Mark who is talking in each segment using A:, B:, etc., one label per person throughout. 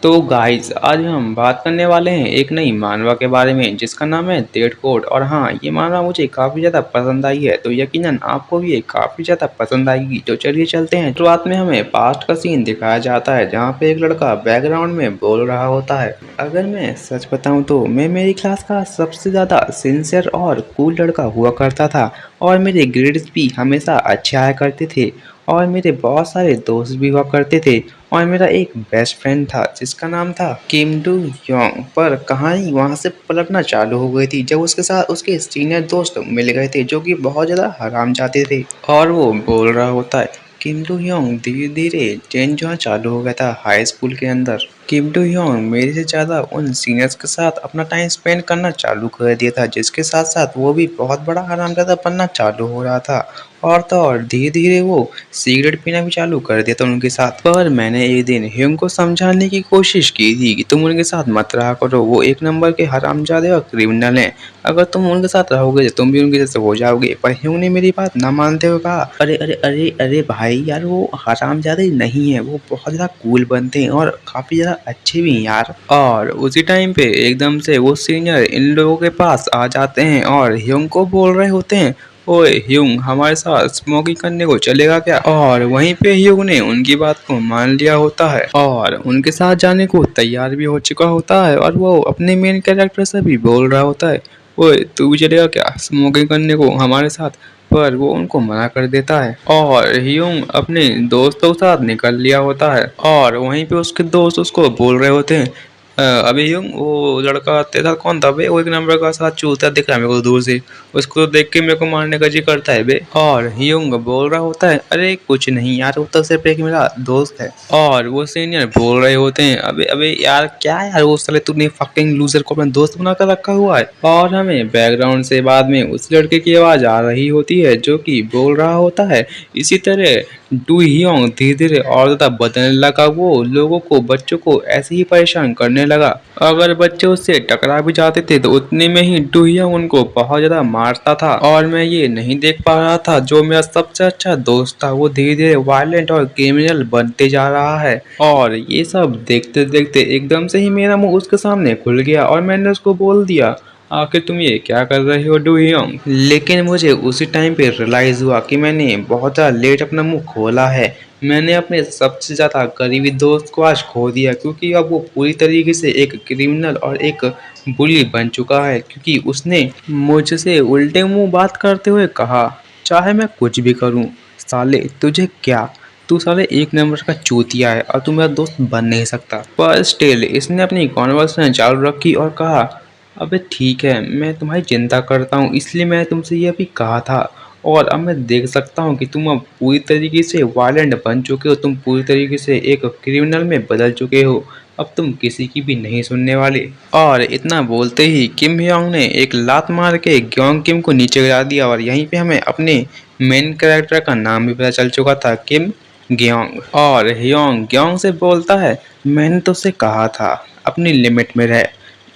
A: तो गाइस आज हम बात करने वाले हैं एक नई मानवा के बारे में जिसका नाम है डेड कोड। और हाँ, ये मानवा मुझे काफ़ी ज़्यादा पसंद आई है, तो यकीनन आपको भी ये काफ़ी ज़्यादा पसंद आएगी। तो चलिए चलते हैं। शुरुआत में हमें पास्ट का सीन दिखाया जाता है जहाँ पे एक लड़का बैकग्राउंड में बोल रहा होता है। अगर मैं सच बताऊँ तो मैं मेरी क्लास का सबसे ज़्यादा सिंसियर और कूल लड़का हुआ करता था और मेरे ग्रेड्स भी हमेशा अच्छे आया करते थे और मेरे बहुत सारे दोस्त भी हुआ करते थे। और मेरा एक बेस्ट फ्रेंड था जिसका नाम था किम डू योंग। पर कहानी वहाँ से पलटना चालू हो गई थी जब उसके साथ उसके सीनियर दोस्त मिल गए थे जो कि बहुत ज़्यादा हरामजादे थे। और वो बोल रहा होता है किम डू योंग धीरे धीरे चेंज होना चालू हो गया था हाई स्कूल के अंदर। किम डू योंग मेरे से ज़्यादा उन सीनियर्स के साथ अपना टाइम स्पेंड करना चालू कर दिया था, जिसके साथ साथ वो भी बहुत बड़ा हरामजादा बनना चालू हो रहा था। और तो और धीरे धीरे वो सिगरेट पीना भी चालू कर दिया था उनके साथ। पर मैंने एक दिन ह्यूंग को समझाने की कोशिश की थी कि तुम उनके साथ मत रहा करो, वो एक नंबर के हरामजादे और क्रिमिनल हैं। अगर तुम उनके साथ रहोगे तो तुम भी उनके जैसे हो जाओगे। पर ह्यूंग ने मेरी बात ना मानते हुए कहा, अरे अरे अरे अरे भाई यार, वो हरामजादे नहीं है, वो बहुत ज़्यादा कूल बनते हैं और काफ़ी ज़्यादा अच्छे भी हैं यार। और उसी टाइम पे एकदम से वो सीनियर इन लोगों के पास आ जाते हैं और ह्यूंग को बोल रहे होते हैं, ओए ह्यूंग, हमारे साथ स्मोकिंग करने को चलेगा क्या? और वहीं पे ह्यूंग ने उनकी बात को मान लिया होता है और उनके साथ जाने को तैयार भी हो चुका होता है। और वो अपने मेन कैरेक्टर से भी बोल रहा होता है, ओए तू भी चलेगा क्या स्मोकिंग करने को हमारे साथ? पर वो उनको मना कर देता है और ह्यूंग अपने दोस्तों के साथ निकल लिया होता है। और वहीं पे उसके दोस्त उसको बोल रहे होते हैं, अबे ह्यूंग, वो लड़का तेरे साथ कौन था बे? वो एक नंबर का साथ चूता दिख रहा है मेरे को दूर से, उसको तो देख के मेरे को मारने का जी करता है बे। और ह्यूंग बोल रहा होता है, अरे कुछ नहीं यार, वो तो सिर्फ एक मेरा दोस्त है। और वो सीनियर बोल रहे होते हैं, अबे अबे यार क्या यार, वो साले तूने फकिंग लूजर को अपना दोस्त बनाकर रखा हुआ है। और हमें बैकग्राउंड से बाद में उस लड़के की आवाज आ रही होती है जो कि बोल रहा होता है, इसी तरह डू ह्योंग धीरे धीरे और ज्यादा बदलने लगा। वो लोगों को, बच्चों को ऐसे ही परेशान करने लगा। अगर बच्चे उससे टकरा भी जाते थे तो उतने में ही डू ह्योंग उनको बहुत ज्यादा मारता था। और मैं ये नहीं देख पा रहा था जो मेरा सबसे अच्छा दोस्त था वो धीरे धीरे वायलेंट और क्रिमिनल बनते जा रहा है। और ये सब देखते देखते एकदम से ही मेरा मुंह उसके सामने खुल गया और मैंने उसको बोल दिया, आखिर तुम ये क्या कर रहे हो डू ह्योंग? लेकिन मुझे उसी टाइम पे रियलाइज हुआ कि मैंने बहुत ज़्यादा लेट अपना मुंह खोला है। मैंने अपने सबसे ज़्यादा करीबी दोस्त को आज खो दिया क्योंकि अब वो पूरी तरीके से एक क्रिमिनल और एक बुली बन चुका है, क्योंकि उसने मुझसे उल्टे मुंह बात करते हुए कहा, चाहे मैं कुछ भी करूं, साले तुझे क्या, तू साले एक नंबर का चूतिया है और तू मेरा दोस्त बन नहीं सकता। पर स्टिल इसने अपनी कॉन्वर्सेशन चालू रखी और कहा, अबे ठीक है, मैं तुम्हारी चिंता करता हूँ इसलिए मैंने तुमसे ये अभी कहा था। और अब मैं देख सकता हूँ कि तुम अब पूरी तरीके से वायलेंट बन चुके हो, तुम पूरी तरीके से एक क्रिमिनल में बदल चुके हो। अब तुम किसी की भी नहीं सुनने वाले। और इतना बोलते ही किम ह्योंग ने एक लात मार के ग्योंग किम को नीचे गिरा दिया। और यहीं पे हमें अपने मेन कैरेक्टर का नाम भी पता चल चुका था, किम ग्योंग। और ह्योंग ग्योंग से बोलता है, मैंने तो उसे कहा था अपनी लिमिट में रह,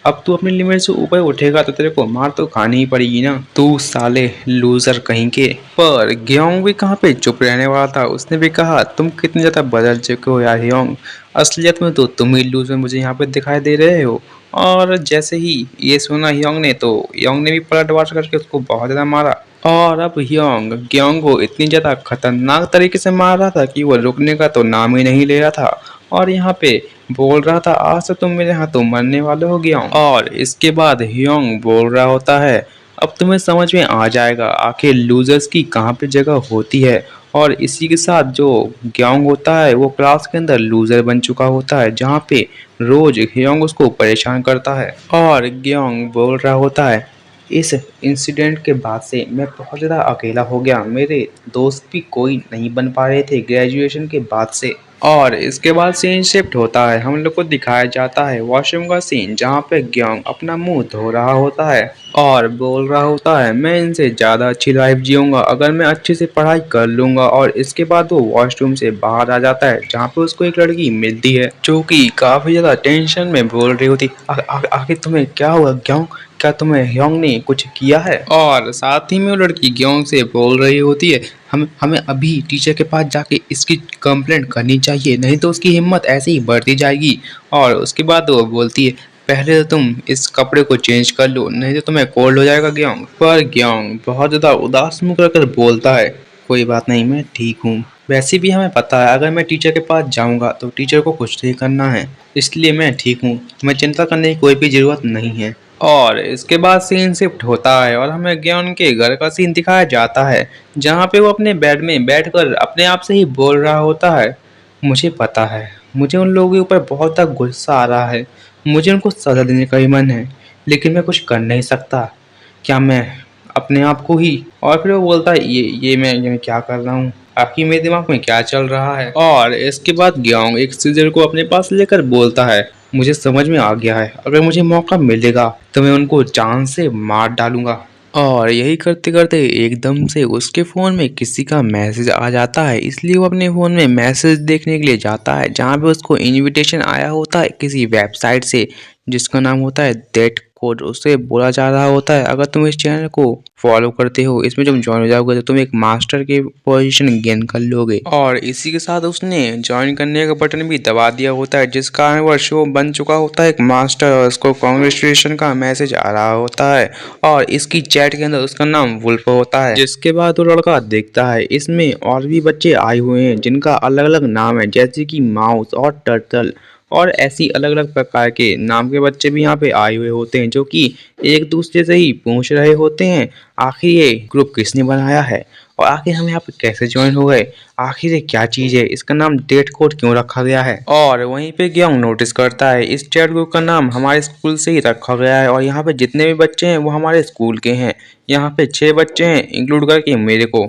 A: अब तू अपनी लिमिट से ऊपर उठेगा तो तेरे को मार तो खानी ही पड़ेगी ना, तू साले लूजर कहीं के। पर ग्योंग भी कहाँ पे चुप रहने वाला था, उसने भी कहा, तुम कितने ज्यादा बदल चुके हो यार ह्योंग, असलियत में तो तुम ही लूजर मुझे यहाँ पे दिखाई दे रहे हो। और जैसे ही ये सुना ह्योंग ने, तो ह्योंग ने भी पलटवार करके उसको बहुत ज्यादा मारा। और अब ह्योंग ग्योंग को इतनी ज्यादा खतरनाक तरीके से मार रहा था कि वो रुकने का तो नाम ही नहीं ले रहा था। और यहाँ पे बोल रहा था, आज से तुम मेरे हाथों मरने वाले हो गया। और इसके बाद ह्योंग बोल रहा होता है, अब तुम्हें समझ में आ जाएगा आखिर लूजर्स की कहाँ पे जगह होती है। और इसी के साथ जो ग्योंग होता है वो क्लास के अंदर लूजर बन चुका होता है, जहाँ पे रोज ह्योंग उसको परेशान करता है। और ग्योंग बोल रहा होता है, इस इंसिडेंट के बाद से मैं बहुत ज़्यादा अकेला हो गया, मेरे दोस्त भी कोई नहीं बन पा रहे थे ग्रेजुएशन के बाद से। और इसके बाद सीन शिफ्ट होता है, हम लोग को दिखाया जाता है वॉशरूम का सीन जहाँ पे ग्योंग अपना मुंह धो रहा होता है। और बोल रहा होता है मैं इनसे ज़्यादा अच्छी लाइफ जीऊँगा अगर मैं अच्छे से पढ़ाई कर लूँगा। और इसके बाद वो वॉशरूम से बाहर आ जाता है जहाँ पे उसको एक लड़की मिलती है जो कि काफ़ी ज़्यादा टेंशन में बोल रही होती आखिर तुम्हें क्या हुआ ग्योंग, क्या तुम्हें ह्योंग ने कुछ किया है? और साथ ही में वो लड़की ग्योंग से बोल रही होती है हम हमें अभी टीचर के पास जाके इसकी कंप्लेंट करनी चाहिए, नहीं तो उसकी हिम्मत ऐसे ही बढ़ती जाएगी। और उसके बाद वो बोलती है पहले तो तुम इस कपड़े को चेंज कर लो, नहीं तो तुम्हें कोल्ड हो जाएगा ग्योंग। पर ग्योंग बहुत ज़्यादा उदास मुख रखकर बोलता है कोई बात नहीं, मैं ठीक हूँ। वैसे भी हमें पता है अगर मैं टीचर के पास जाऊँगा तो टीचर को कुछ नहीं करना है, इसलिए मैं ठीक हूँ, तुम्हें चिंता करने की कोई भी ज़रूरत नहीं है। और इसके बाद सीन शिफ्ट होता है और हमें ग्योंग के घर का सीन दिखाया जाता है जहाँ पे वो अपने बेड में बैठकर अपने आप से ही बोल रहा होता है मुझे पता है, मुझे उन लोगों के ऊपर बहुत ज़्यादा गुस्सा आ रहा है, मुझे उनको सज़ा देने का ही मन है, लेकिन मैं कुछ कर नहीं सकता। क्या मैं अपने आप को ही। और फिर वो बोलता है ये मैं क्या कर रहा हूँ, आखिर मेरे दिमाग में क्या चल रहा है। और इसके बाद ग्योंग एक सीजर को अपने पास लेकर बोलता है मुझे समझ में आ गया है, अगर मुझे मौका मिलेगा तो मैं उनको जान से मार डालूंगा। और यही करते करते एकदम से उसके फ़ोन में किसी का मैसेज आ जाता है, इसलिए वो अपने फ़ोन में मैसेज देखने के लिए जाता है जहाँ पे उसको इनविटेशन आया होता है किसी वेबसाइट से जिसका नाम होता है दैट कोड। उससे बोला जा रहा होता है अगर तुम इस चैनल को फॉलो करते हो, इसमें तुम ज्वाइन हो जाओगे तो तुम एक मास्टर के पोजीशन गेन कर लोगे। और इसी के साथ उसने ज्वाइन करने का बटन भी दबा दिया होता है जिस कारण वह शो बन चुका होता है एक मास्टर और उसको कांग्रेचुलेशन का मैसेज आ रहा होता है। और इसकी चैट के अंदर उसका नाम वुल्फ होता है। जिसके बाद वो लड़का देखता है इसमें और भी बच्चे आए हुए हैं जिनका अलग अलग नाम है जैसे कि माउस और टर्टल और ऐसी अलग अलग प्रकार के नाम के बच्चे भी यहाँ पे आए हुए होते हैं जो कि एक दूसरे से ही पूछ रहे होते हैं आखिर ये ग्रुप किसने बनाया है और आखिर हम यहाँ पे कैसे ज्वाइन हो गए, आखिर ये क्या चीज़ है, इसका नाम डेट कोड क्यों रखा गया है। और वहीं पे ग्योंग नोटिस करता है इस चैट ग्रुप का नाम हमारे स्कूल से ही रखा गया है और यहाँ पे जितने भी बच्चे हैं वो हमारे स्कूल के हैं, यहाँ पे 6 बच्चे हैं इंक्लूड करके मेरे को।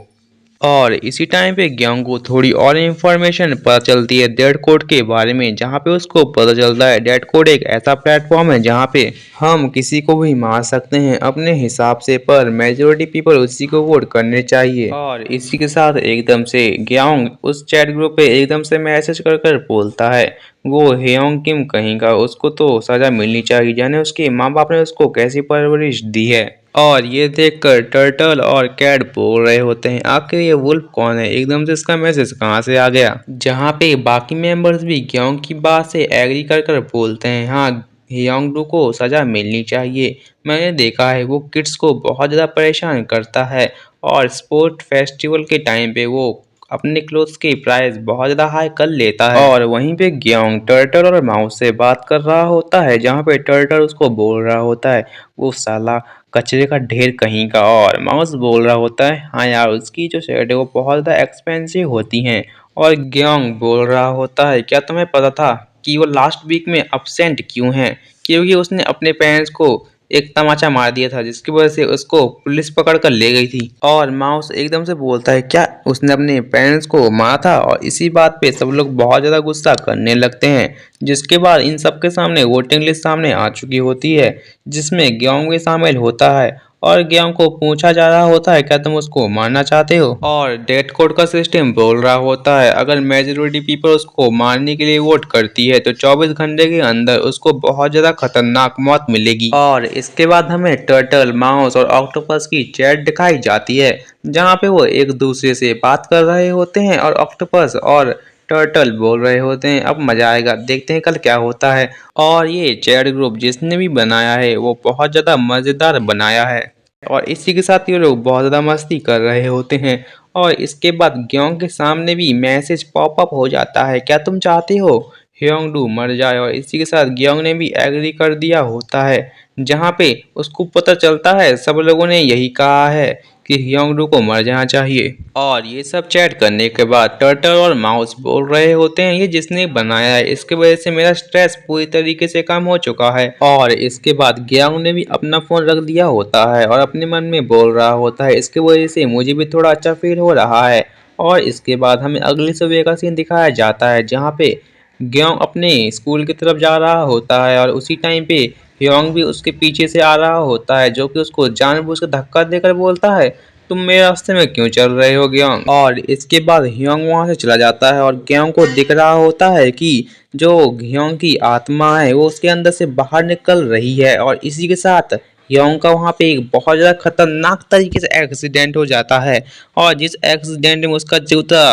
A: और इसी टाइम पे ग्योंग को थोड़ी और इन्फॉर्मेशन पता चलती है डेड कोड के बारे में जहाँ पे उसको पता चलता है डेड कोड एक ऐसा प्लेटफॉर्म है जहाँ पे हम किसी को भी मार सकते हैं अपने हिसाब से, पर मेजोरिटी पीपल उसी को वोट करने चाहिए। और इसी के साथ एकदम से ग्योंग उस चैट ग्रुप पे एकदम से मैसेज कर कर बोलता है वो हेयोंग किम कहेगा उसको तो सजा मिलनी चाहिए, जाने उसके माँ बाप ने उसको कैसी परवरिश दी है। और ये देखकर टर्टल और कैट बोल रहे होते हैं आखिर ये वुल्फ कौन है, एकदम से इसका मैसेज कहाँ से आ गया। जहाँ पे बाकी मेंबर्स भी ग्योंग की बात से एग्री कर कर बोलते हैं हाँ हियोंगडू को सजा मिलनी चाहिए, मैंने देखा है वो किड्स को बहुत ज़्यादा परेशान करता है और स्पोर्ट फेस्टिवल के टाइम पे वो अपने क्लोथ्स की प्राइस बहुत ज़्यादा हाई कर लेता है। और वहीं पे ग्योंग टर्टल और माउस से बात कर रहा होता है जहाँ पे टर्टल उसको बोल रहा होता है वो साला कचरे का ढेर कहीं का, और माउस बोल रहा होता है हाँ यार उसकी जो शर्ट है वो बहुत ज़्यादा एक्सपेंसिव होती हैं। और ग्योंग बोल रहा होता है क्या तुम्हें पता था कि वो लास्ट वीक में अपसेंट क्यों है, क्योंकि उसने अपने पेरेंट्स को एक तमाचा मार दिया था जिसकी वजह से उसको पुलिस पकड़ कर ले गई थी। और माउस एकदम से बोलता है क्या उसने अपने पेरेंट्स को मारा था, और इसी बात पे सब लोग बहुत ज़्यादा गुस्सा करने लगते हैं। जिसके बाद इन सबके सामने वोटिंग लिस्ट सामने आ चुकी होती है जिसमें ग्योंग भी शामिल होता है और ग्योंग को पूछा जा रहा होता है क्या तुम उसको मारना चाहते हो। और डेथ कोड का सिस्टम बोल रहा होता है अगर मेजोरिटी पीपल उसको मारने के लिए वोट करती है तो 24 घंटे के अंदर उसको बहुत ज़्यादा खतरनाक मौत मिलेगी। और इसके बाद हमें टर्टल माउस और ऑक्टोपस की चैट दिखाई जाती है जहाँ पे वो एक दूसरे से बात कर रहे होते हैं और ऑक्टोपस और टर्टल बोल रहे होते हैं अब मजा आएगा, देखते हैं कल क्या होता है। और ये चैट ग्रुप जिसने भी बनाया है वो बहुत ज़्यादा मज़ेदार बनाया है और इसी के साथ ये लोग बहुत ज़्यादा मस्ती कर रहे होते हैं। और इसके बाद ग्योंग के सामने भी मैसेज पॉपअप हो जाता है क्या तुम चाहते हो ह्योंगडू मर जाए, और इसी के साथ ग्योंग ने भी एग्री कर दिया होता है जहाँ पे उसको पता चलता है सब लोगों ने यही कहा है कि ह्योंगडू को मर जाना चाहिए। और ये सब चैट करने के बाद टर्टल और माउस बोल रहे होते हैं ये जिसने बनाया है इसके वजह से मेरा स्ट्रेस पूरी तरीके से कम हो चुका है। और इसके बाद ग्योंग ने भी अपना फोन रख दिया होता है और अपने मन में बोल रहा होता है इसके वजह से मुझे भी थोड़ा अच्छा फील हो रहा है। और इसके बाद हमें अगली सुबह का सीन दिखाया जाता है जहाँ पे ग्योंग अपने स्कूल की तरफ जा रहा होता है और उसी टाइम पे ह्योंग भी उसके पीछे से आ रहा होता है, जो कि उसको जानबूझ कर धक्का देकर बोलता है, तुम मेरे रास्ते में क्यों चल रहे हो ग्योंग। और इसके बाद ह्योंग वहां से चला जाता है और ग्योंग को दिख रहा होता है कि जो ह्योंग की आत्मा है वो उसके अंदर से बाहर निकल रही है। और इसी के साथ ह्योंग का वहां पे एक बहुत ज्यादा खतरनाक तरीके से एक्सीडेंट हो जाता है। और जिस एक्सीडेंट में उसका जूता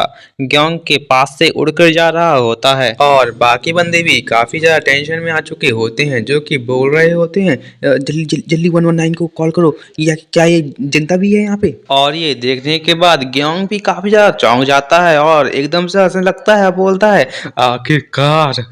A: ग्योंग के पास से उड़कर जा रहा होता है। और बाकी बंदे भी काफी ज्यादा टेंशन में आ चुके होते हैं, जो कि बोल रहे होते हैं, जल्दी जल्दी जल्दी 119 को कॉल करो, या क्या ये जनता भी है यहाँ पे। और ये देखने के बाद ग्योंग भी काफी ज्यादा चौंक जाता है और एकदम से हंसने लगता है, बोलता है, आखिरकार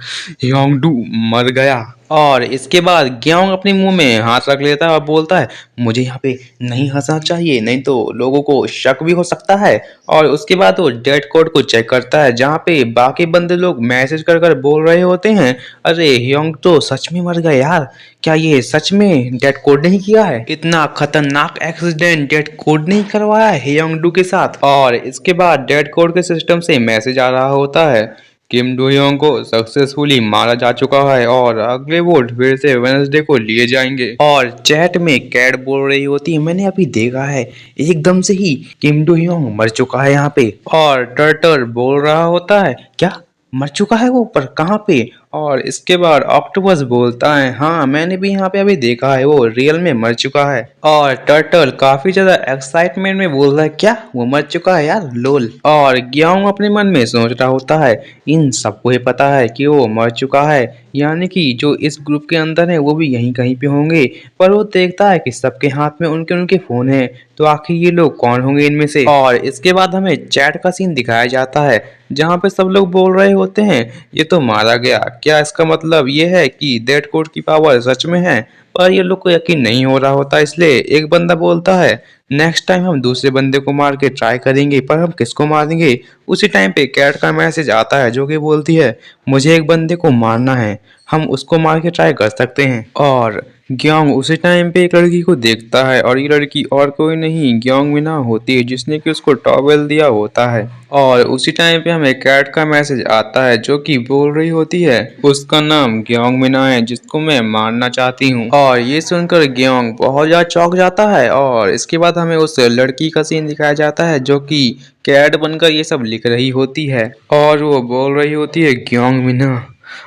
A: ह्योंगडू मर गया। और इसके बाद ग्योंग अपने मुंह में हाथ रख लेता है और बोलता है, मुझे यहाँ पे नहीं हंसना चाहिए, नहीं तो लोगों को शक भी हो सकता है। और उसके बाद वो डेड कोड को चेक करता है, जहाँ पे बाकी बंदे लोग मैसेज कर कर बोल रहे होते हैं, अरे ह्योंग तो सच में मर गए यार, क्या ये सच में डेड कोड नहीं किया है, इतना खतरनाक एक्सीडेंट डेड कोड नहीं करवाया है ह्योंगडू के साथ। और इसके बाद डेड कोड के सिस्टम से मैसेज आ रहा होता है, किम डू योंग को सक्सेसफुली मारा जा चुका है और अगले वोट फिर से वेडनेसडे को लिए जाएंगे। और चैट में कैट बोल रही होती है, मैंने अभी देखा है एकदम से ही किम डू योंग मर चुका है यहाँ पे। और टर्टर बोल रहा होता है, क्या मर चुका है वो, पर कहाँ पे। और इसके बाद ऑक्टोपस बोलता है, हाँ मैंने भी यहाँ पे अभी देखा है, वो रियल में मर चुका है। और टर्टल काफी ज्यादा एक्साइटमेंट में बोल रहा है, क्या वो मर चुका है यार, लोल। और ग्योंग अपने मन में सोच रहा होता है, इन सबको ये पता है कि वो मर चुका है, यानी कि जो इस ग्रुप के अंदर है वो भी यहीं कहीं पे होंगे। पर वो देखता है कि सबके हाथ में उनके उनके फोन है, तो आखिर ये लोग कौन होंगे इनमें से। और इसके बाद हमें चैट का सीन दिखाया जाता है, जहाँ पे सब लोग बोल रहे होते हैं, ये तो मारा गया, क्या इसका मतलब ये है कि डेड कोड की पावर सच में है। पर ये लोग को यकीन नहीं हो रहा होता, इसलिए एक बंदा बोलता है, नेक्स्ट टाइम हम दूसरे बंदे को मार के ट्राई करेंगे, पर हम किसको मारेंगे। उसी टाइम पे कैट का मैसेज आता है, जो कि बोलती है, मुझे एक बंदे को मारना है, हम उसको मार के ट्राई कर सकते हैं। और ग्योंग उसी टाइम पे एक लड़की को देखता है, और ये लड़की और कोई नहीं ग्योंग मिना होती है, जिसने कि उसको टॉवेल दिया होता है। और उसी टाइम पे हमें कैट का मैसेज आता है, जो कि बोल रही होती है, उसका नाम ग्योंग मिना है, जिसको मैं मारना चाहती हूँ। और ये सुनकर ग्योंग बहुत ज्यादा चौंक जाता है। और इसके बाद हमें उस लड़की का सीन दिखाया जाता है, जो कि कैट बनकर ये सब लिख रही होती है। और वो बोल रही होती है, ग्योंग मिना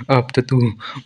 A: अब तो तू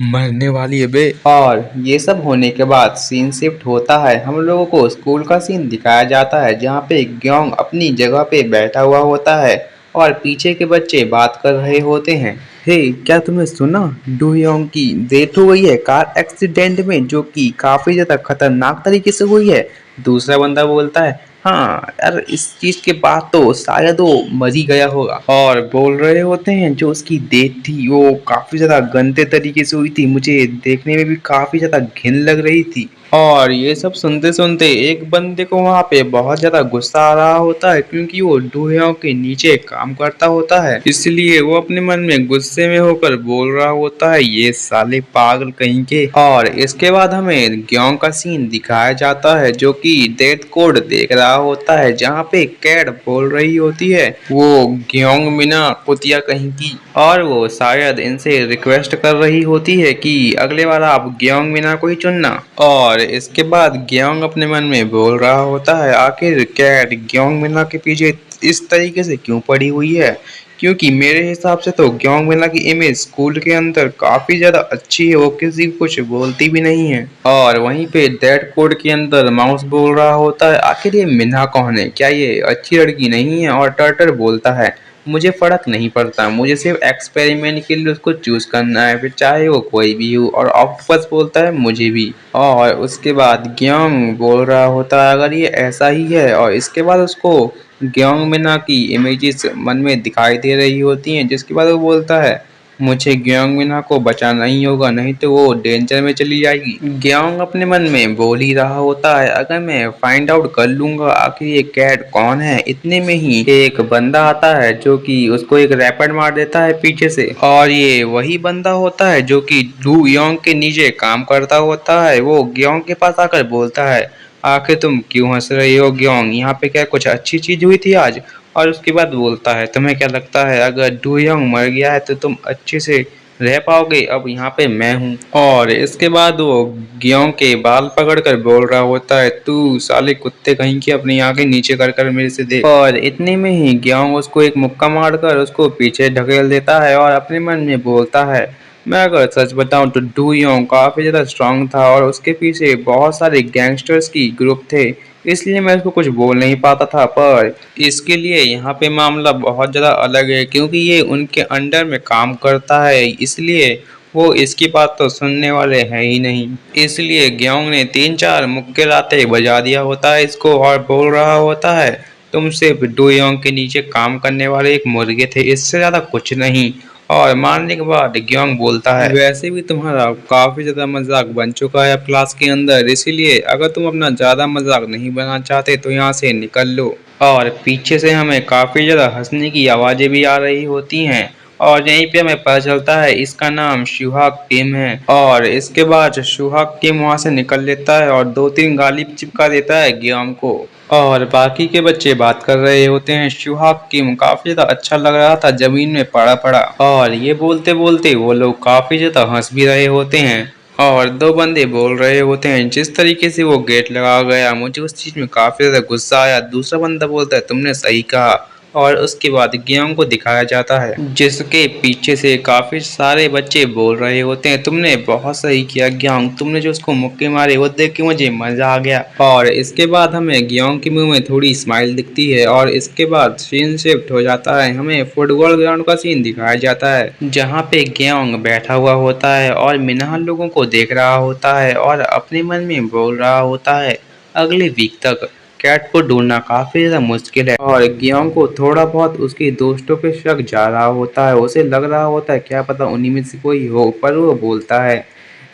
A: मरने वाली है बे। और ये सब होने के बाद सीन शिफ्ट होता है, हम लोगों को स्कूल का सीन दिखाया जाता है, जहाँ पे ग्योंग अपनी जगह पे बैठा हुआ होता है और पीछे के बच्चे बात कर रहे होते हैं। हे क्या तुमने सुना, डू योंग की डेथ हो गई है कार एक्सीडेंट में, जो कि काफी ज्यादा खतरनाक तरीके से हुई है। दूसरा बंदा बोलता है, हाँ यार इस चीज के बाद तो शायद वो मर ही गया होगा। और बोल रहे होते हैं, जो उसकी डेथ थी वो काफी ज्यादा गंदे तरीके से हुई थी, मुझे देखने में भी काफी ज्यादा घिन लग रही थी। और ये सब सुनते सुनते एक बंदे को वहां पे बहुत ज्यादा गुस्सा आ रहा होता है, क्योंकि वो डूहियों के नीचे काम करता होता है, इसलिए वो अपने मन में गुस्से में होकर बोल रहा होता है, ये साले पागल कहीं के। और इसके बाद हमें ग्योंग का सीन दिखाया जाता है, जो कि डेथ कोड देख रहा होता है, जहाँ पे कैट बोल रही होती है, वो ग्योंग मिना कुतिया कहीं की। और वो शायद इनसे रिक्वेस्ट कर रही होती है कि अगले बार आप ग्योंग मिना को ही चुनना। और इसके बाद ग्योंग अपने मन में बोल रहा होता है, आखिर कैट ग्योंग मिना के पीछे इस तरीके से क्यों पड़ी हुई है, क्योंकि मेरे हिसाब से तो ग्योंग मिना की इमेज स्कूल के अंदर काफी ज्यादा अच्छी है, वो किसी को कुछ बोलती भी नहीं है। और वहीं पे डेड कोड के अंदर माउस बोल रहा होता है, आखिर ये मिन्हा कौन है, क्या ये अच्छी लड़की नहीं है। और टर्टर बोलता है, मुझे फर्क नहीं पड़ता, मुझे सिर्फ एक्सपेरिमेंट के लिए उसको चूज करना है, फिर चाहे वो कोई भी हो। और ऑक्टोपस बोलता है, मुझे भी। और उसके बाद ग्योंग बोल रहा होता है, अगर ये ऐसा ही है। और इसके बाद उसको ग्योंग मिना की इमेजेस मन में दिखाई दे रही होती हैं, जिसके बाद वो बोलता है, मुझे ग्योंग मिना को बचाना ही होगा, नहीं तो वो डेंजर में चली जाएगी। ग्योंग अपने मन में बोल ही रहा होता है, अगर मैं फाइंड आउट कर लूंगा आखिर ये कैट कौन है। इतने में ही एक बंदा आता है, जो कि उसको एक रैपट मार देता है पीछे से। और ये वही बंदा होता है जो कि डू योंग के नीचे काम करता होता है। वो ग्योंग के पास आकर बोलता है, आखिर तुम क्यों हंस रही हो ग्योंग, यहाँ पे क्या कुछ अच्छी चीज हुई थी आज। और उसके बाद बोलता है, तुम्हें क्या लगता है अगर डू योंग मर गया है तो तुम अच्छे से रह पाओगे, अब यहाँ पे मैं हूँ। और इसके बाद वो गेहूं के बाल पकड़कर बोल रहा होता है, तू साले कुत्ते कहीं की अपनी आंखें नीचे कर कर मेरे से देख। और इतने में ही गेहूं उसको एक मुक्का मारकर उसको पीछे ढकेल देता है और अपने मन में बोलता है, मैं अगर सच बताऊं तो डू योंग काफी ज्यादा स्ट्रांग था और उसके पीछे बहुत सारे गैंगस्टर्स की ग्रुप थे, इसलिए मैं उसको कुछ बोल नहीं पाता था। पर इसके लिए यहाँ पे मामला बहुत ज़्यादा अलग है, क्योंकि ये उनके अंडर में काम करता है, इसलिए वो इसकी बात तो सुनने वाले हैं ही नहीं। इसलिए ग्योंग ने 3-4 मुक्के लाते बजा दिया होता है इसको और बोल रहा होता है, तुम सिर्फ डू योंग के नीचे काम करने वाले एक मुर्गे थे, इससे ज़्यादा कुछ नहीं। और मारने के बाद ग्योंग बोलता है, वैसे भी तुम्हारा काफी ज्यादा मजाक बन चुका है अब क्लास के अंदर, इसीलिए अगर तुम अपना ज्यादा मजाक नहीं बनाना चाहते तो यहाँ से निकल लो। और पीछे से हमें काफी ज्यादा हंसने की आवाजें भी आ रही होती हैं और यहीं पे हमें पता चलता है इसका नाम शुहाग किम है। और इसके बाद शुहाग किम वहां से निकल लेता है और 2-3 गाली चिपका देता है ग्योंग को। और बाकी के बच्चे बात कर रहे होते हैं, शुहाग किम काफी ज्यादा अच्छा लग रहा था जमीन में पड़ा पड़ा, और ये बोलते बोलते वो लोग काफी ज्यादा हंस भी रहे होते हैं। और दो बंदे बोल रहे होते हैं, जिस तरीके से वो गेट लगा गया मुझे उस चीज में काफी ज्यादा गुस्सा आया। दूसरा बंदा बोलता है, तुमने सही कहा। और उसके बाद गेम को दिखाया जाता है जिसके पीछे से काफी सारे बच्चे बोल रहे होते हैं, तुमने बहुत सही किया ग्योंग, तुमने जो उसको मुक्के मारे वो देख के मुझे मजा आ गया। और इसके बाद हमें ग्योंग के मुंह में थोड़ी स्माइल दिखती है और इसके बाद सीन शिफ्ट हो जाता है, हमें फुटबॉल ग्राउंड का सीन दिखाया जाता है जहाँ पे ग्योंग बैठा हुआ होता है और मिनहा लोगों को देख रहा होता है और अपने मन में बोल रहा होता है, अगले वीक तक कैट को ढूंढना काफी ज्यादा मुश्किल है। और गियोंग को थोड़ा बहुत उसके दोस्तों पे शक जा रहा होता है, उसे लग रहा होता है क्या पता उन्हीं में से कोई हो, पर वो बोलता है,